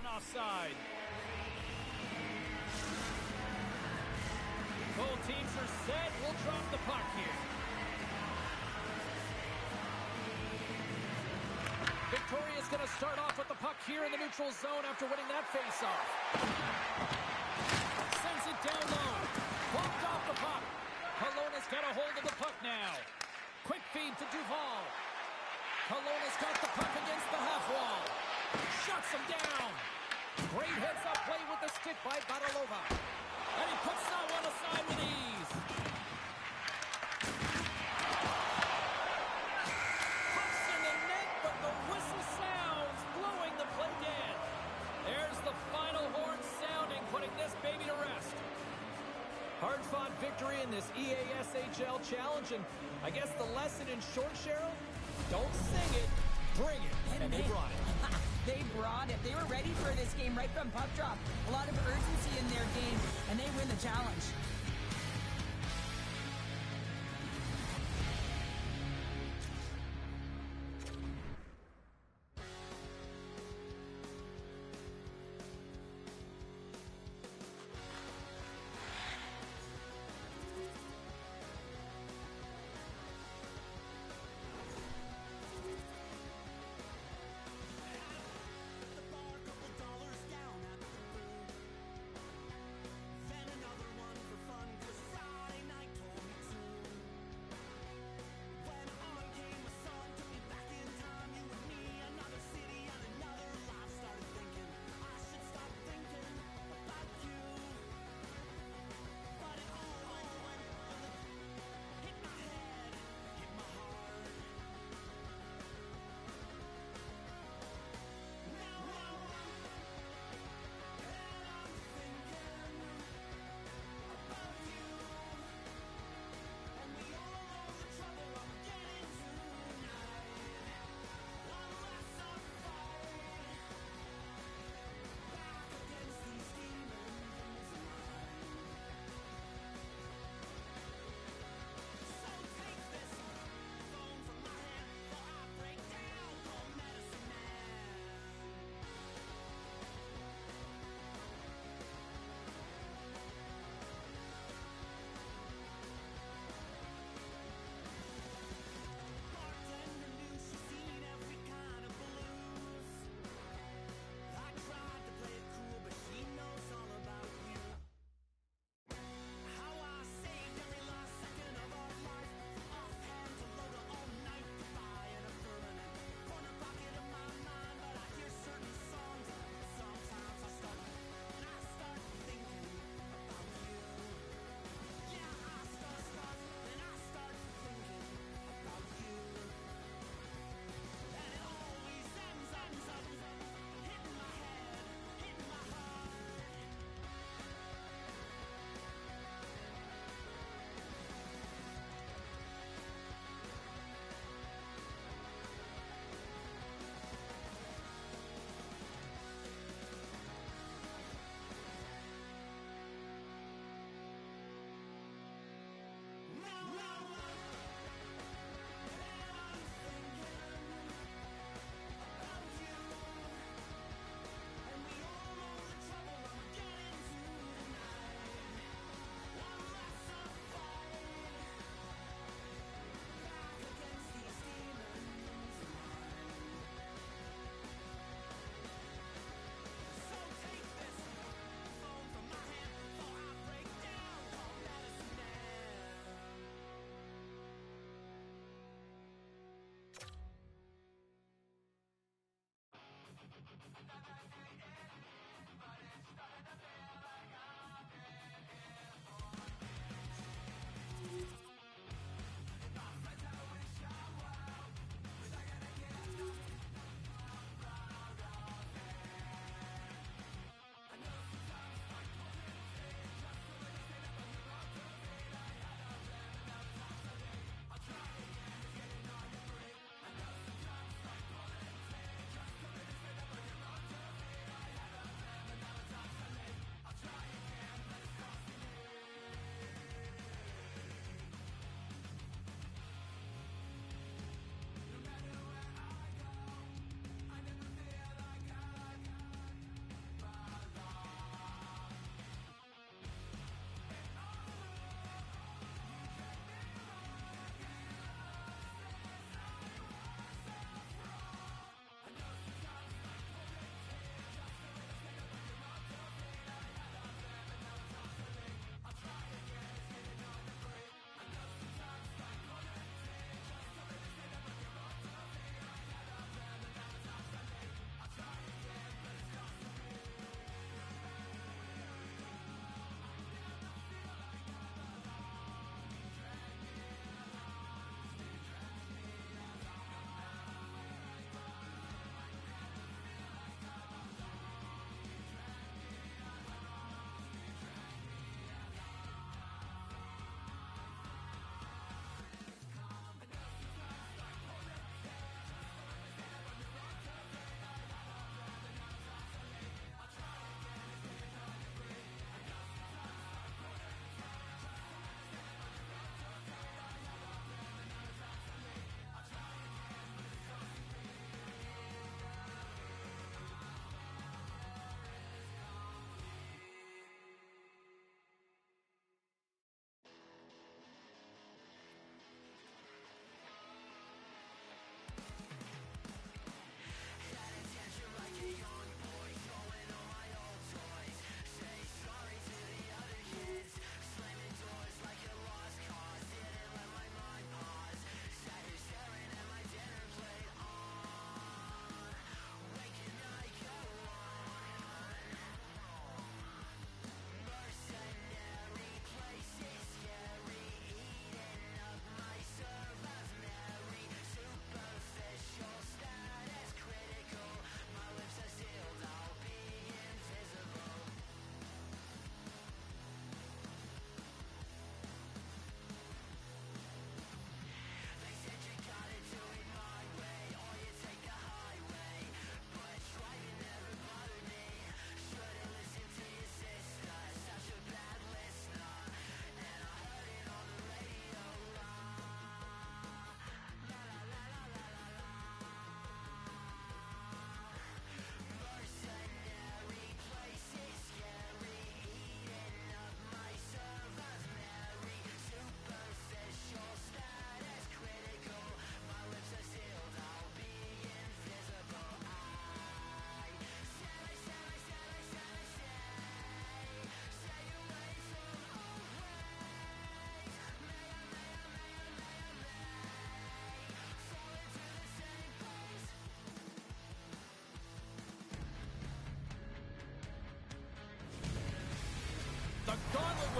Offside. Both teams are set. We'll drop the puck here. Victoria's going to start off with the puck here in the neutral zone after winning that face-off. Sends it down low. Bumped off the puck. Kelowna's got a hold of the puck now. Quick feed to Duval. Kelowna's got the puck against the half wall. Shuts him down. Great heads-up play with the stick by Badalova. And he puts that one aside with ease. Pucks in the net, but the whistle sounds, blowing the play dead. There's the final horn sounding, putting this baby to rest. Hard-fought victory in this EASHL challenge, and I guess the lesson in short, Cheryl? Don't sing it, bring it. And they brought it. They brought it. They were ready for this game right from puck drop. A lot of urgency in their game, and they win the challenge.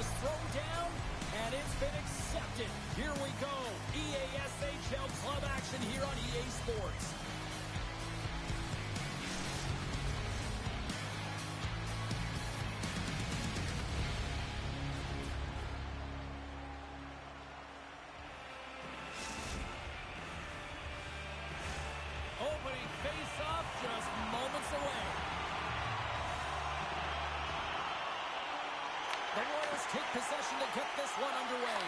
was thrown down, and it's been accepted. Here we go. EASHL club action here on EA Sports. Opening face-off just moments away. The Warriors take possession to get this one underway.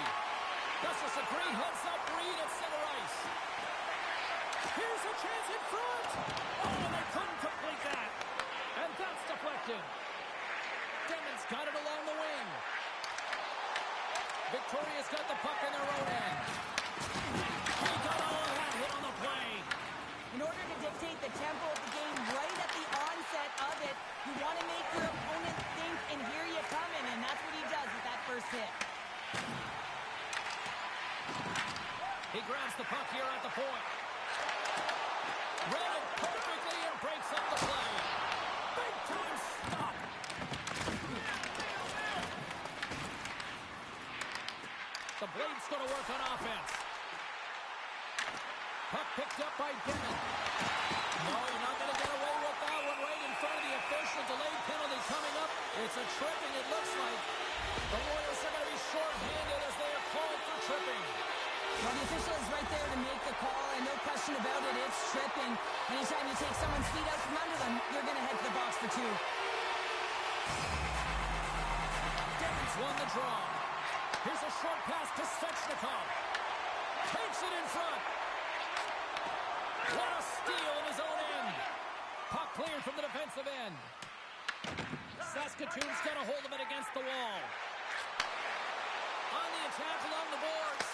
That's just a great heads-up read at center ice. Here's a chance in front. Oh, they couldn't complete that. And that's deflected. Demon's got it along the wing. Victoria's got the puck in their own end. He got all of that hit on the play. In order to dictate the tempo of the game right at the onset of it, you want to make your opponent think, and here you coming, and that's what he does with that first hit. He grabs the puck here at the point. Read it perfectly and breaks up the play. Big time stop. The Blade's going to work on offense. Puck picked up by Bennett. No, you're not going to get away with that one right in front of the official. Delayed penalty coming up. It's a tripping, it looks like. The Warriors are going to be short-handed as they are called for tripping. Well, the official is right there to make the call, and no question about it, it's tripping. Anytime you take someone's feet out from under them, you're going to head to the box for two. Devon's won the draw. Here's a short pass to Svechnikov. Takes it in front. What a steal in his own end. Puck cleared from the defensive end. Saskatoon's got a hold of it against the wall. On the attack along the boards.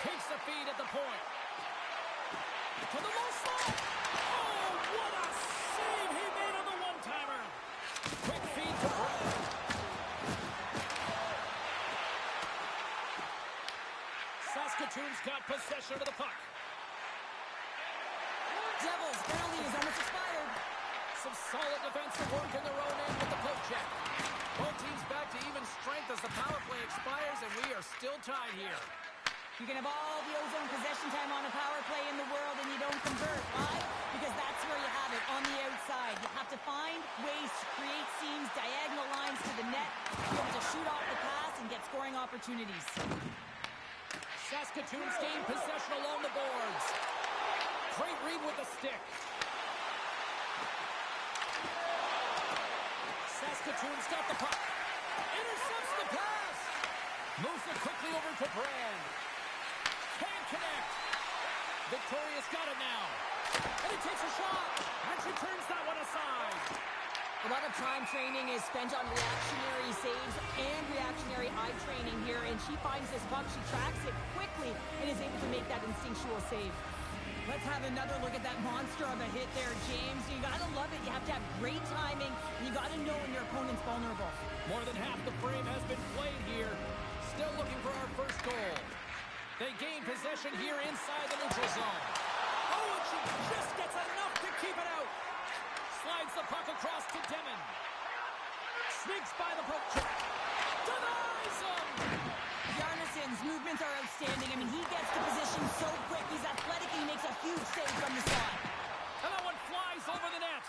Takes the feed at the point. To the low slot. Oh, what a save he made on the one-timer. Quick feed to Brad. Saskatoon's got possession of the puck. Devils, penalty is almost expired. Some solid defensive work in their own end with the poke check. Both teams back to even strength as the power play expires, and we are still tied here. You can have all the ozone possession time on a power play in the world, and you don't convert. Why? Because that's where you have it, on the outside. You have to find ways to create seams, diagonal lines to the net, be able to shoot off the pass and get scoring opportunities. Saskatoon's gained possession along the boards. Great read with the stick. Saskatoon's got the puck. Intercepts the pass. Moves it quickly over to Brand. Can't connect. Victoria's got it now. And he takes a shot. And she turns that one aside. A lot of time training is spent on reactionary saves and reactionary eye training here, and she finds this puck, she tracks it quickly, and is able to make that instinctual save. Let's have another look at that monster of a hit there, James. You gotta love it. You have to have great timing, and you gotta know when your opponent's vulnerable. More than half the frame has been played here. Still looking for our first goal. They gain possession here inside the neutral zone. Oh, and she just gets enough to keep it out. Slides the puck across to Demon. Sneaks by the poke check. Denies him! Yarnison's movements are outstanding. I mean, he gets to position so quick. He's athletic, and he makes a huge save from the side. And that one flies over the net.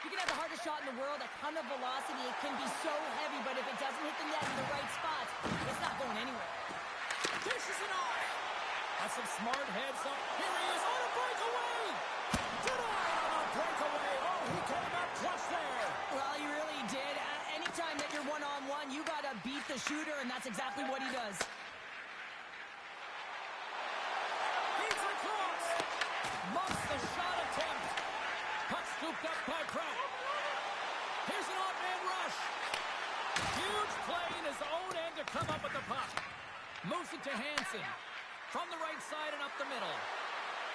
You can have the hardest shot in the world, a ton of velocity. It can be so heavy, but if it doesn't hit the net in the right spots, it's not going anywhere. Dishes it off. That's some smart heads up. Here he is on a breakaway. Denied on a breakaway. Oh, he came up clutch there. Well, he really did. Anytime that you're one-on-one, you got to beat the shooter, and that's exactly what he does. Feeds across. Muffs the shot attempt. Puck scooped up by Pratt. Here's an odd-man rush. Huge play in his own end to come up with the puck. Moves it to Hansen. From the right side and up the middle.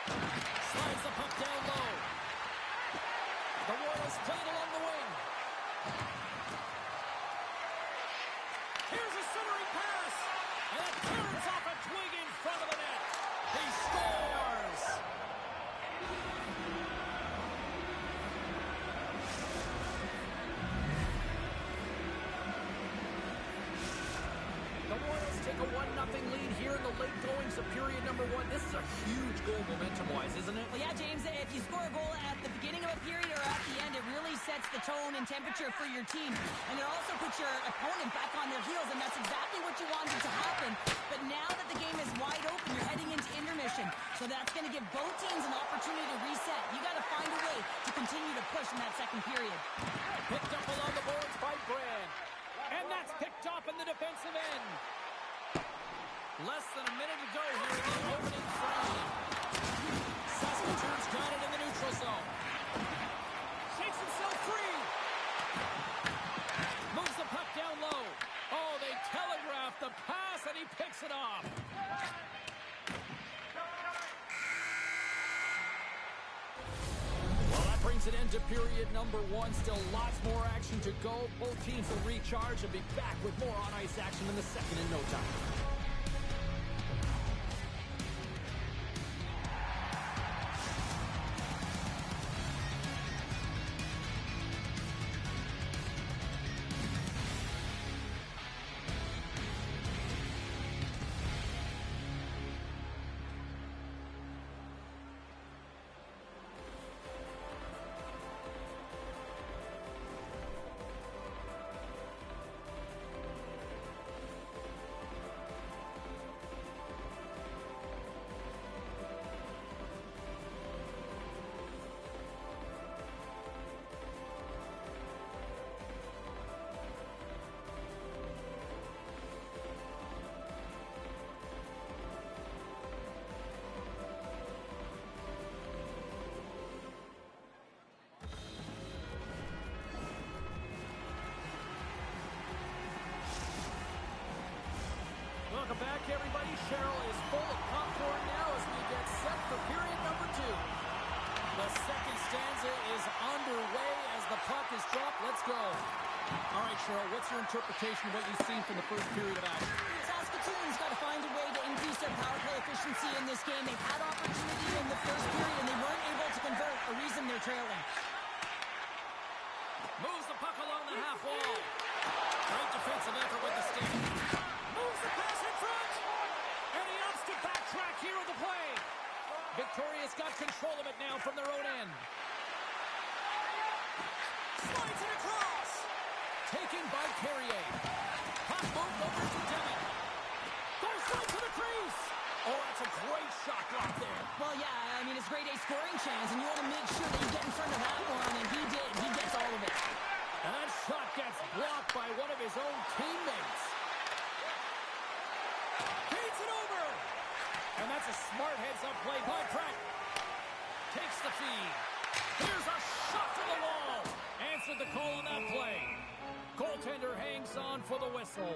Slides the puck down low. The Royals play it along the wing. Here's a centering pass. And it turns off a twig in front of the net. He scores. in the late goings of period number 1. This is a huge goal momentum-wise, isn't it? Well, yeah, James, if you score a goal at the beginning of a period or at the end, it really sets the tone and temperature for your team. And it also puts your opponent back on their heels, and that's exactly what you wanted to happen. But now that the game is wide open, you're heading into intermission. So that's going to give both teams an opportunity to reset. You got to find a way to continue to push in that second period. Picked up along the boards by Brand. And that's picked off in the defensive end. Less than a minute to go here in the opening frame. Saskatoon's got it in the neutral zone. Shakes himself free. Moves the puck down low. Oh, they telegraph the pass, and he picks it off. Well, that brings it into period number 1. Still lots more action to go. Both teams will recharge and be back with more on-ice action in the second in no time. Welcome back, everybody. Cheryl is full of popcorn now as we get set for period number 2. The second stanza is underway as the puck is dropped. Let's go. All right, Cheryl, what's your interpretation of what you've seen from the first period of action? Saskatoon's got to find a way to increase their power play efficiency in this game. They've had opportunity in the first period, and they weren't able to convert, a reason they're trailing. Moves the puck along the half wall. Great defensive effort with the stick. Moves the pass in front. And he opts to backtrack here on the play. Victoria's got control of it now from their own end. Slides it across. Taken by Carrier. Puck moved over to Deming. Goes right to the crease. Oh, that's a great shot block there. Well, yeah, I mean, it's grade A scoring chance, and you want to make sure that you get in front of that one, and he did. He gets all of it. And that shot gets blocked by one of his own teammates. Feeds it over. And that's a smart heads-up play by Pratt. Takes the feed. Here's a shot to the wall. Answered the call on that play. Goaltender hangs on for the whistle.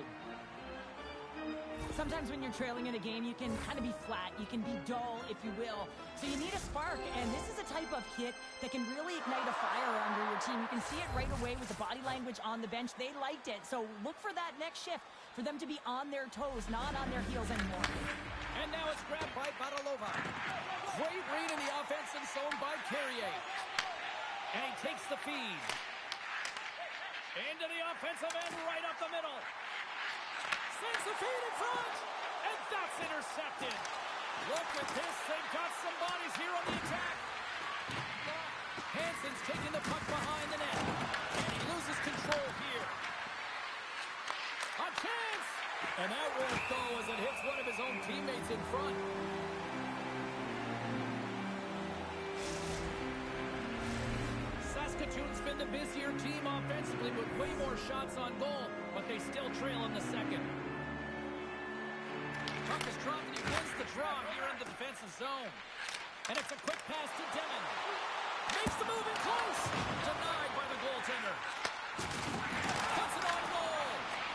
Sometimes when you're trailing in a game, you can kind of be flat. You can be dull, if you will. So you need a spark, and this is a type of hit that can really ignite a fire under your team. You can see it right away with the body language on the bench. They liked it. So look for that next shift, for them to be on their toes, not on their heels anymore. And now it's grabbed by Badalova. Great read in the offensive zone by Carrier. And he takes the feed. Into the offensive end, right up the middle. Sends the feed in front. And that's intercepted. Look at this. They've got some bodies here on the attack. Hansen's taking the puck behind the net. And he loses control here. A chance. And that won't go as it hits one of his own teammates in front. Saskatoon's been the busier team offensively with way more shots on goal, but they still trail in the second. Puck is dropped and he wins the draw here in the defensive zone. And it's a quick pass to Deming. Makes the move in close. Denied by the goaltender. Puts it on goal.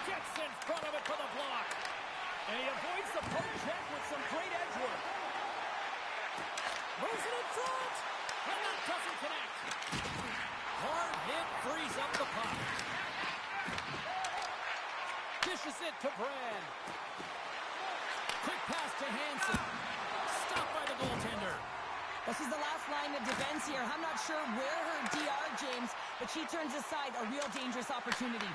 Gets in front of it for the block. And he avoids the poke check with some great edge work. Moves it in front. And that doesn't connect. Hard hit frees up the puck. Dishes it to Brad. Quick pass to Hansen. Stopped by the goaltender. This is the last line of defense here. I'm not sure where her DR, James, but she turns aside a real dangerous opportunity.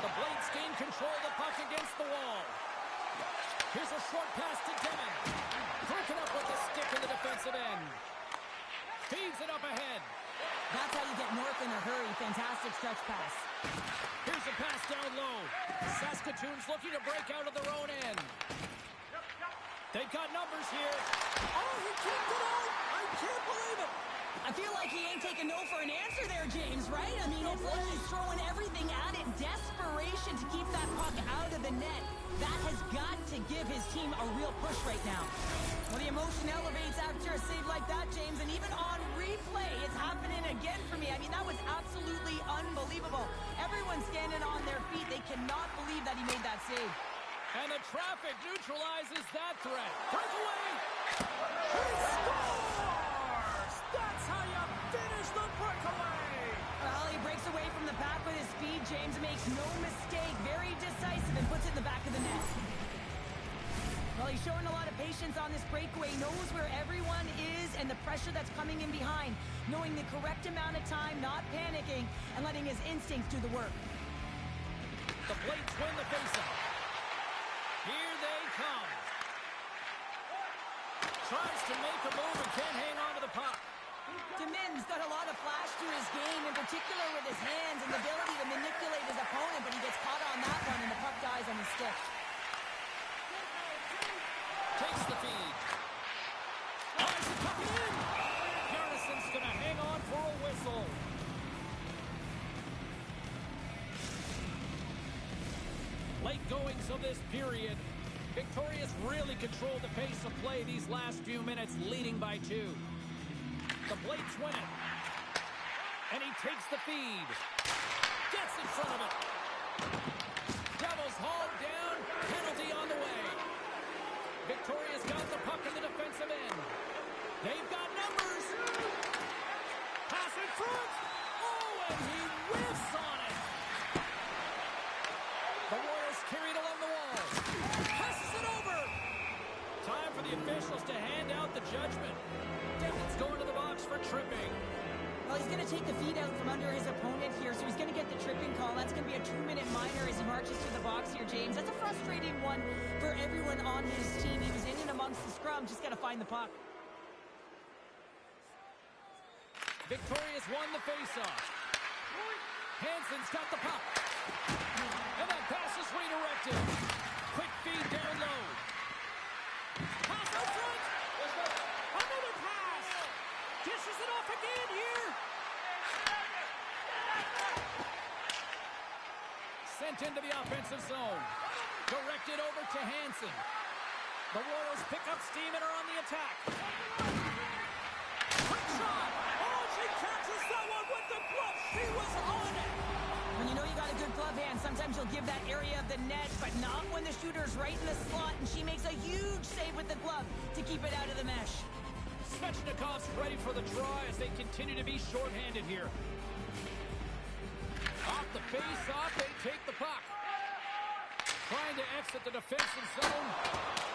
The Blades gain control control the puck against the wall. Here's a short pass to Deming. Breaking up with the stick in the defensive end. Feeds it up ahead. That's how you get north in a hurry. Fantastic stretch pass. Here's a pass down low. Saskatoon's looking to break out of their own end. They've got numbers here. Oh, he kicked it out. I can't believe it. I feel like he ain't taking no for an answer there, James, right? I mean, it's like he's throwing everything at it. Desperation to keep that puck out of the net. That has got to give his team a real push right now. Well, the emotion elevates after a save like that, James, and even on replay, it's happening again for me. I mean, that was absolutely unbelievable. Everyone's standing on their feet. They cannot believe that he made that save. And the traffic neutralizes that threat. Breakaway. He scores! That's how you finish the breakaway. Well, he breaks away from the pack with his speed. James makes no mistake. Very decisive and puts it in the back of the net. Well, he's showing a lot of patience on this breakaway. Knows where everyone is and the pressure that's coming in behind. Knowing the correct amount of time, not panicking, and letting his instincts do the work. The Blades win the faceoff. Here they come. Tries to make a move and can't hang on to the puck. Demin's got a lot of flash to his game, in particular with his hands and the ability to manipulate his opponent, but he gets caught on that one and the puck dies on his stick. Takes the feed. Tries to tuck it in. Garnison's going to hang on for a whistle. Late goings of this period. Victoria's really controlled the pace of play these last few minutes, leading by 2. The Blades win it. And he takes the feed. Gets in front of it. Devils hauled down. Penalty on the way. Victoria's got the puck in the defensive end. They've got numbers. Pass in front. Oh, and he whiffs on it. The Royals carried along the wall. Passes it over. Time for the officials to hand out the judgment. Devon's going to the box for tripping. Well, he's going to take the feed out from under his opponent here, so he's going to get the tripping call. That's going to be a 2-minute minor as he marches to the box here, James. That's a frustrating one for everyone on his team. He was in and amongst the scrum, just got to find the puck. Victoria's won the faceoff. Hansen's got the puck. And that pass is redirected. Quick feed down low. Pass out front. Another pass. Dishes it off again here. Sent into the offensive zone. Directed over to Hansen. The Royals pick up steam and are on the attack. Quick shot. Oh, she catches that one with the glove. She was on it. When you know you got a good glove hand, sometimes you'll give that area of the net, but not when the shooter's right in the slot, and she makes a huge save with the glove to keep it out of the mesh. Svechnikov's ready for the draw as they continue to be shorthanded here. Off the face-off, they take the puck. Trying to exit the defensive zone.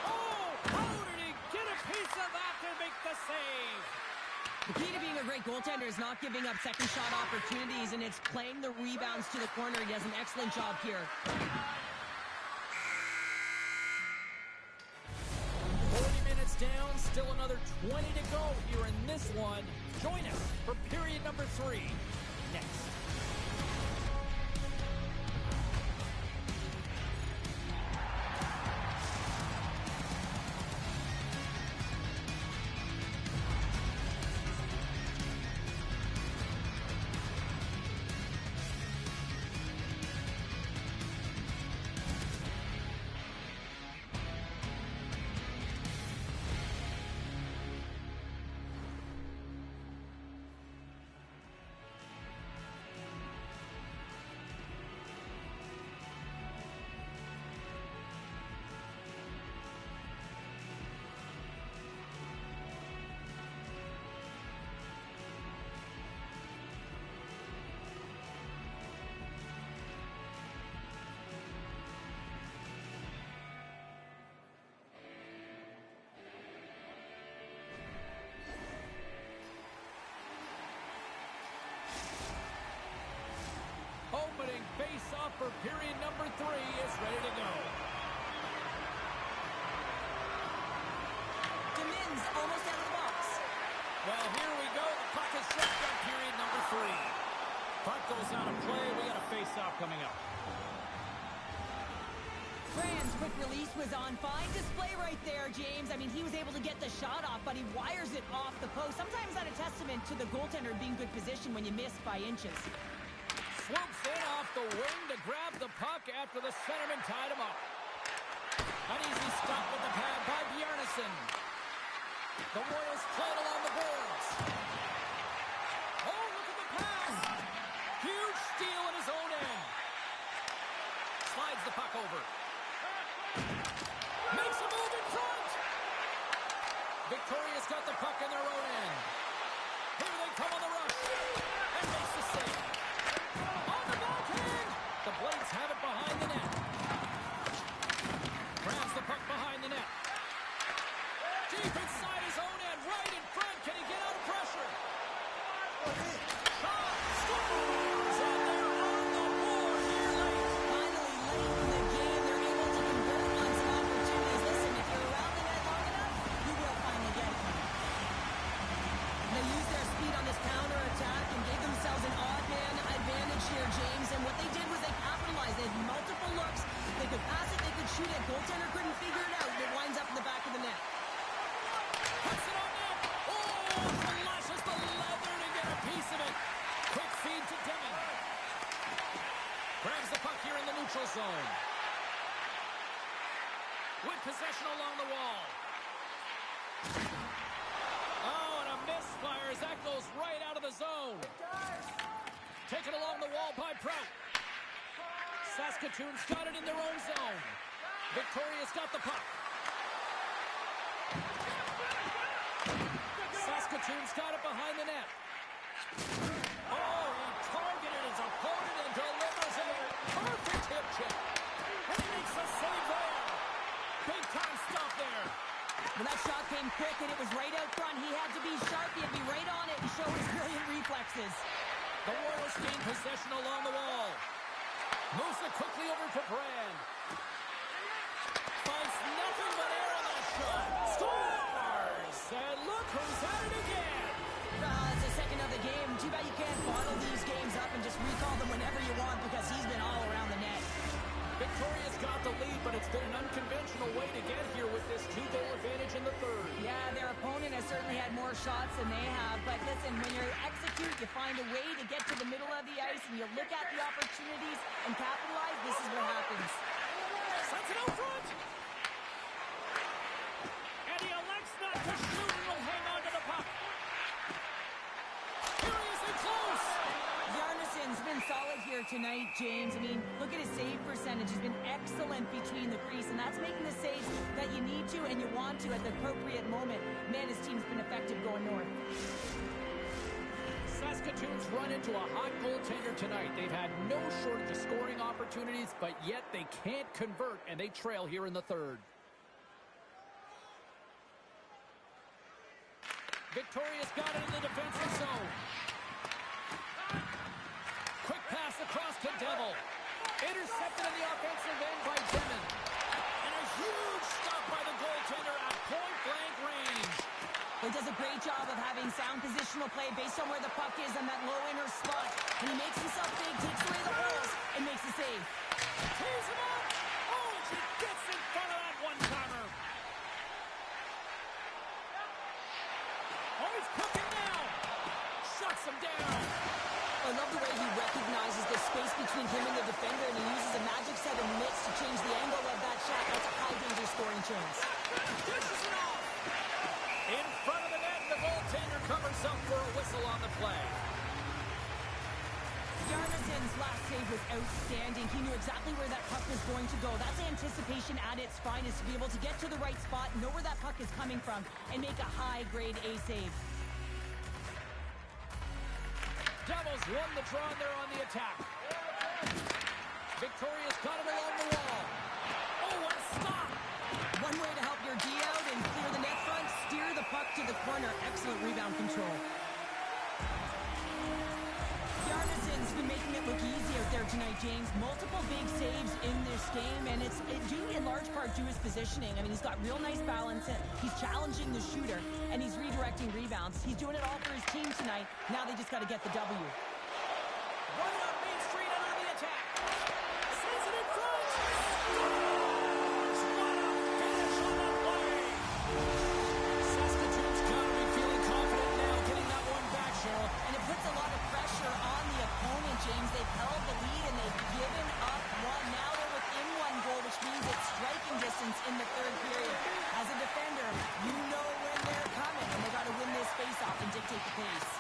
Oh, how did he get a piece of that to make the save? The key to being a great goaltender is not giving up second shot opportunities, and it's playing the rebounds to the corner. He does an excellent job here. 40 minutes down, still another 20 to go here in this one. Join us for period number 3 next. Opening face-off for period number 3 almost ready to go. Demins almost out of the box. Well, here we go. The puck is shot up period number 3. Puck goes out of play. We got a face-off coming up. Fran's quick release was on. Fine display right there, James. I mean, he was able to get the shot off, but he wires it off the post. Sometimes that's a testament to the goaltender being good position when you miss by inches. Swoops in off the wing to grab the puck after the centerman tied him up. An easy stop with the pad by Bjarnason. The Royals play it along the boards. Oh, look at the pass. Huge steal in his own end. Slides the puck over. Makes a move in front. Victoria's got the puck in their own end. Here they come on the rush. And makes the save. On the backhand. The Blades have it behind the net. Grabs the puck behind the net. Deep inside his own end. Right in front. Can he get out of pressure? Shot. Scores. And they're on the board here late. Finally, late in the game, they're able to convert on some opportunities. Listen, if you're around the net long enough, you will finally get it. They used their speed on this counter-attack and gave themselves an odd man advantage here, James. And what they did was they capitalized. They had multiple looks. They could pass it, they could shoot it. Goaltender couldn't figure it out. It winds up in the back of the net. Puts it on net. Oh, flashes the leather to get a piece of it. Quick feed to Deming. Grabs the puck here in the neutral zone. With possession along the wall. Oh, and a misfire as that goes right out of the zone. Taken along the wall by Prout. Saskatoon's got it in their own zone. Victoria's got the puck. Saskatoon's got it behind the net. Oh, he targeted his opponent and delivers him a perfect hip check. And he makes a save there. Big time stop there. Well, that shot came quick, and it was right out front. He had to be sharp. He had to be right on it and show his brilliant reflexes. The Royals gain possession along the wall. Moves it quickly over to Brand. Finds nothing but air on that shot. Scores! And look who's at it again. It's the second of the game. Too bad you can't bottle these games up and just recall them whenever you want because he's been all around the net. Victoria's got the lead, but it's been an unconventional way to get here with this 2-goal advantage in the third. Yeah, their opponent has certainly had more shots than they have. But listen, when you execute, you find a way to get to the middle of the ice, and you look at the opportunities and capitalize. This is what happens. Sends it out front. And he elects not to shoot and will hang on to the puck. Here he is in close. Bjarnason's been solid here tonight, James. I mean, look at his save percentage. He's been excellent between the crease, and that's making the saves that you need to and you want to at the appropriate moment. Man, his team's been effective going north. Saskatoon's run into a hot goaltender tonight. They've had no shortage of scoring opportunities, but yet they can't convert, and they trail here in the third. Victoria's got it in the defensive zone. Quick pass across to Devil. Intercepted in the offensive end by Deming. And a huge stop by the goaltender at point-blank range. He does a great job of having sound positional play based on where the puck is on that low inner spot. And he makes himself big, takes away the holes, and makes the save. Tees him up. Oh, and she gets in front of that one-timer. Oh, he's cooking now. Shuts him down. I love the way he recognizes the space between him and the defender, and he uses a magic set of mitts to change the angle of that shot. That's a high-danger scoring chance. Dishes it off. In front of the net, the goaltender covers up for a whistle on the play. Bjarnason's last save was outstanding. He knew exactly where that puck was going to go. That's anticipation at its finest, to be able to get to the right spot, know where that puck is coming from, and make a high-grade A save. Devils won the draw, and they're on the attack. Victoria's got it along the wall. Oh, what a stop! One way to help your D out and clear the net front, steer the puck to the corner. Excellent rebound control. Bjarnason's been making it look easy out there tonight, James. Multiple big saves in this game, part to his positioning. I mean, he's got real nice balance. He's challenging the shooter, and he's redirecting rebounds. He's doing it all for his team tonight. Now they just got to get the W. Running up Main Street and on the attack. Sends it in front. What a finish on that play. Saskatoon's got to be feeling confident now, getting that one back, Cheryl. And it puts a lot of pressure on the opponent, James. They've held the lead, and they've given up one. Now they're within one goal, which means it's striking distance in the third period. As a defender, you know when they're coming, and they got to win this face-off and dictate the pace.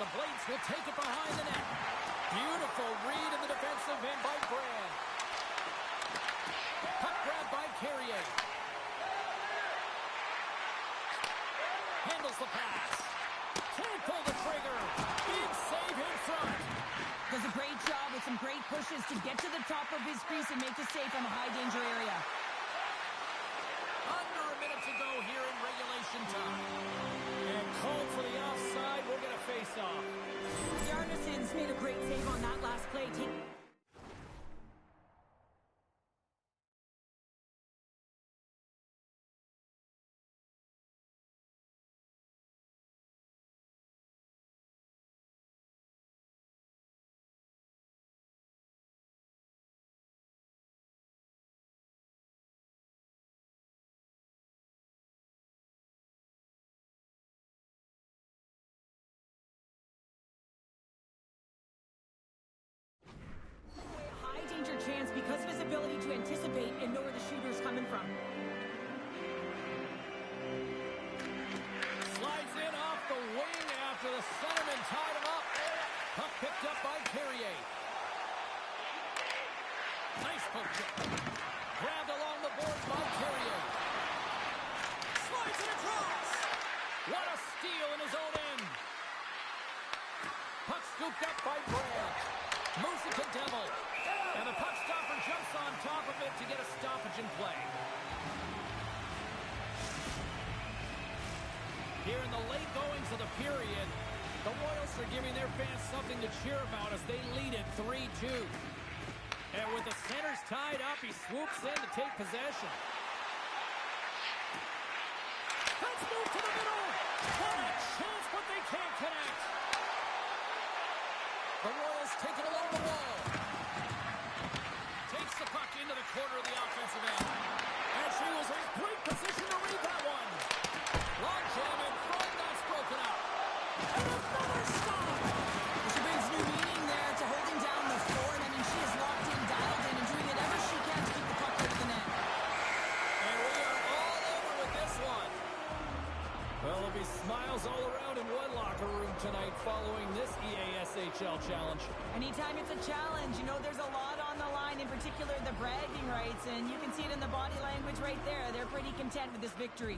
The Blades will take it behind the net. Beautiful read in the defensive end by Brand. Puck grab by Carrier. Handles the pass. Can't pull the trigger. Big save in front. Does a great job with some great pushes to get to the top of his crease and make the save from a high-danger area. Under a minute to go here in regulation time. And called for the offside. We'll get a face-off. The Artisans made a great save on that last play. High-danger chance because of his ability to anticipate and know where the shooter's coming from. Slides in off the wing after the centerman tied him up. Puck picked up by Carrier. Nice poke check. Grabbed along the boards by Carrier. Slides it across. What a steal in his own end. Puck scooped up by Brand. Moves it to Devil. And the puck stopper jumps on top of it to get a stoppage in play. Here in the late goings of the period, the Royals are giving their fans something to cheer about as they lead it 3-2. And with the centers tied up, he swoops in to take possession. Let's move to the middle. What a chance, but they can't connect. The Royals take it along the wall. Takes the puck into the corner of the offensive end. And she was in great position to read that one. Long jam in front, that's broken up. And another stop. She brings new meaning there to holding down the forward. I mean, she is locked in, dialed in, and doing whatever she can to keep the puck out of the net. And we are all over with this one. Well, there'll be smiles all around in one locker room tonight following this EASHL challenge. Anytime it's a challenge, you know there's a lot on the line, in particular the bragging rights, and you can see it in the body language right there. They're pretty content with this victory.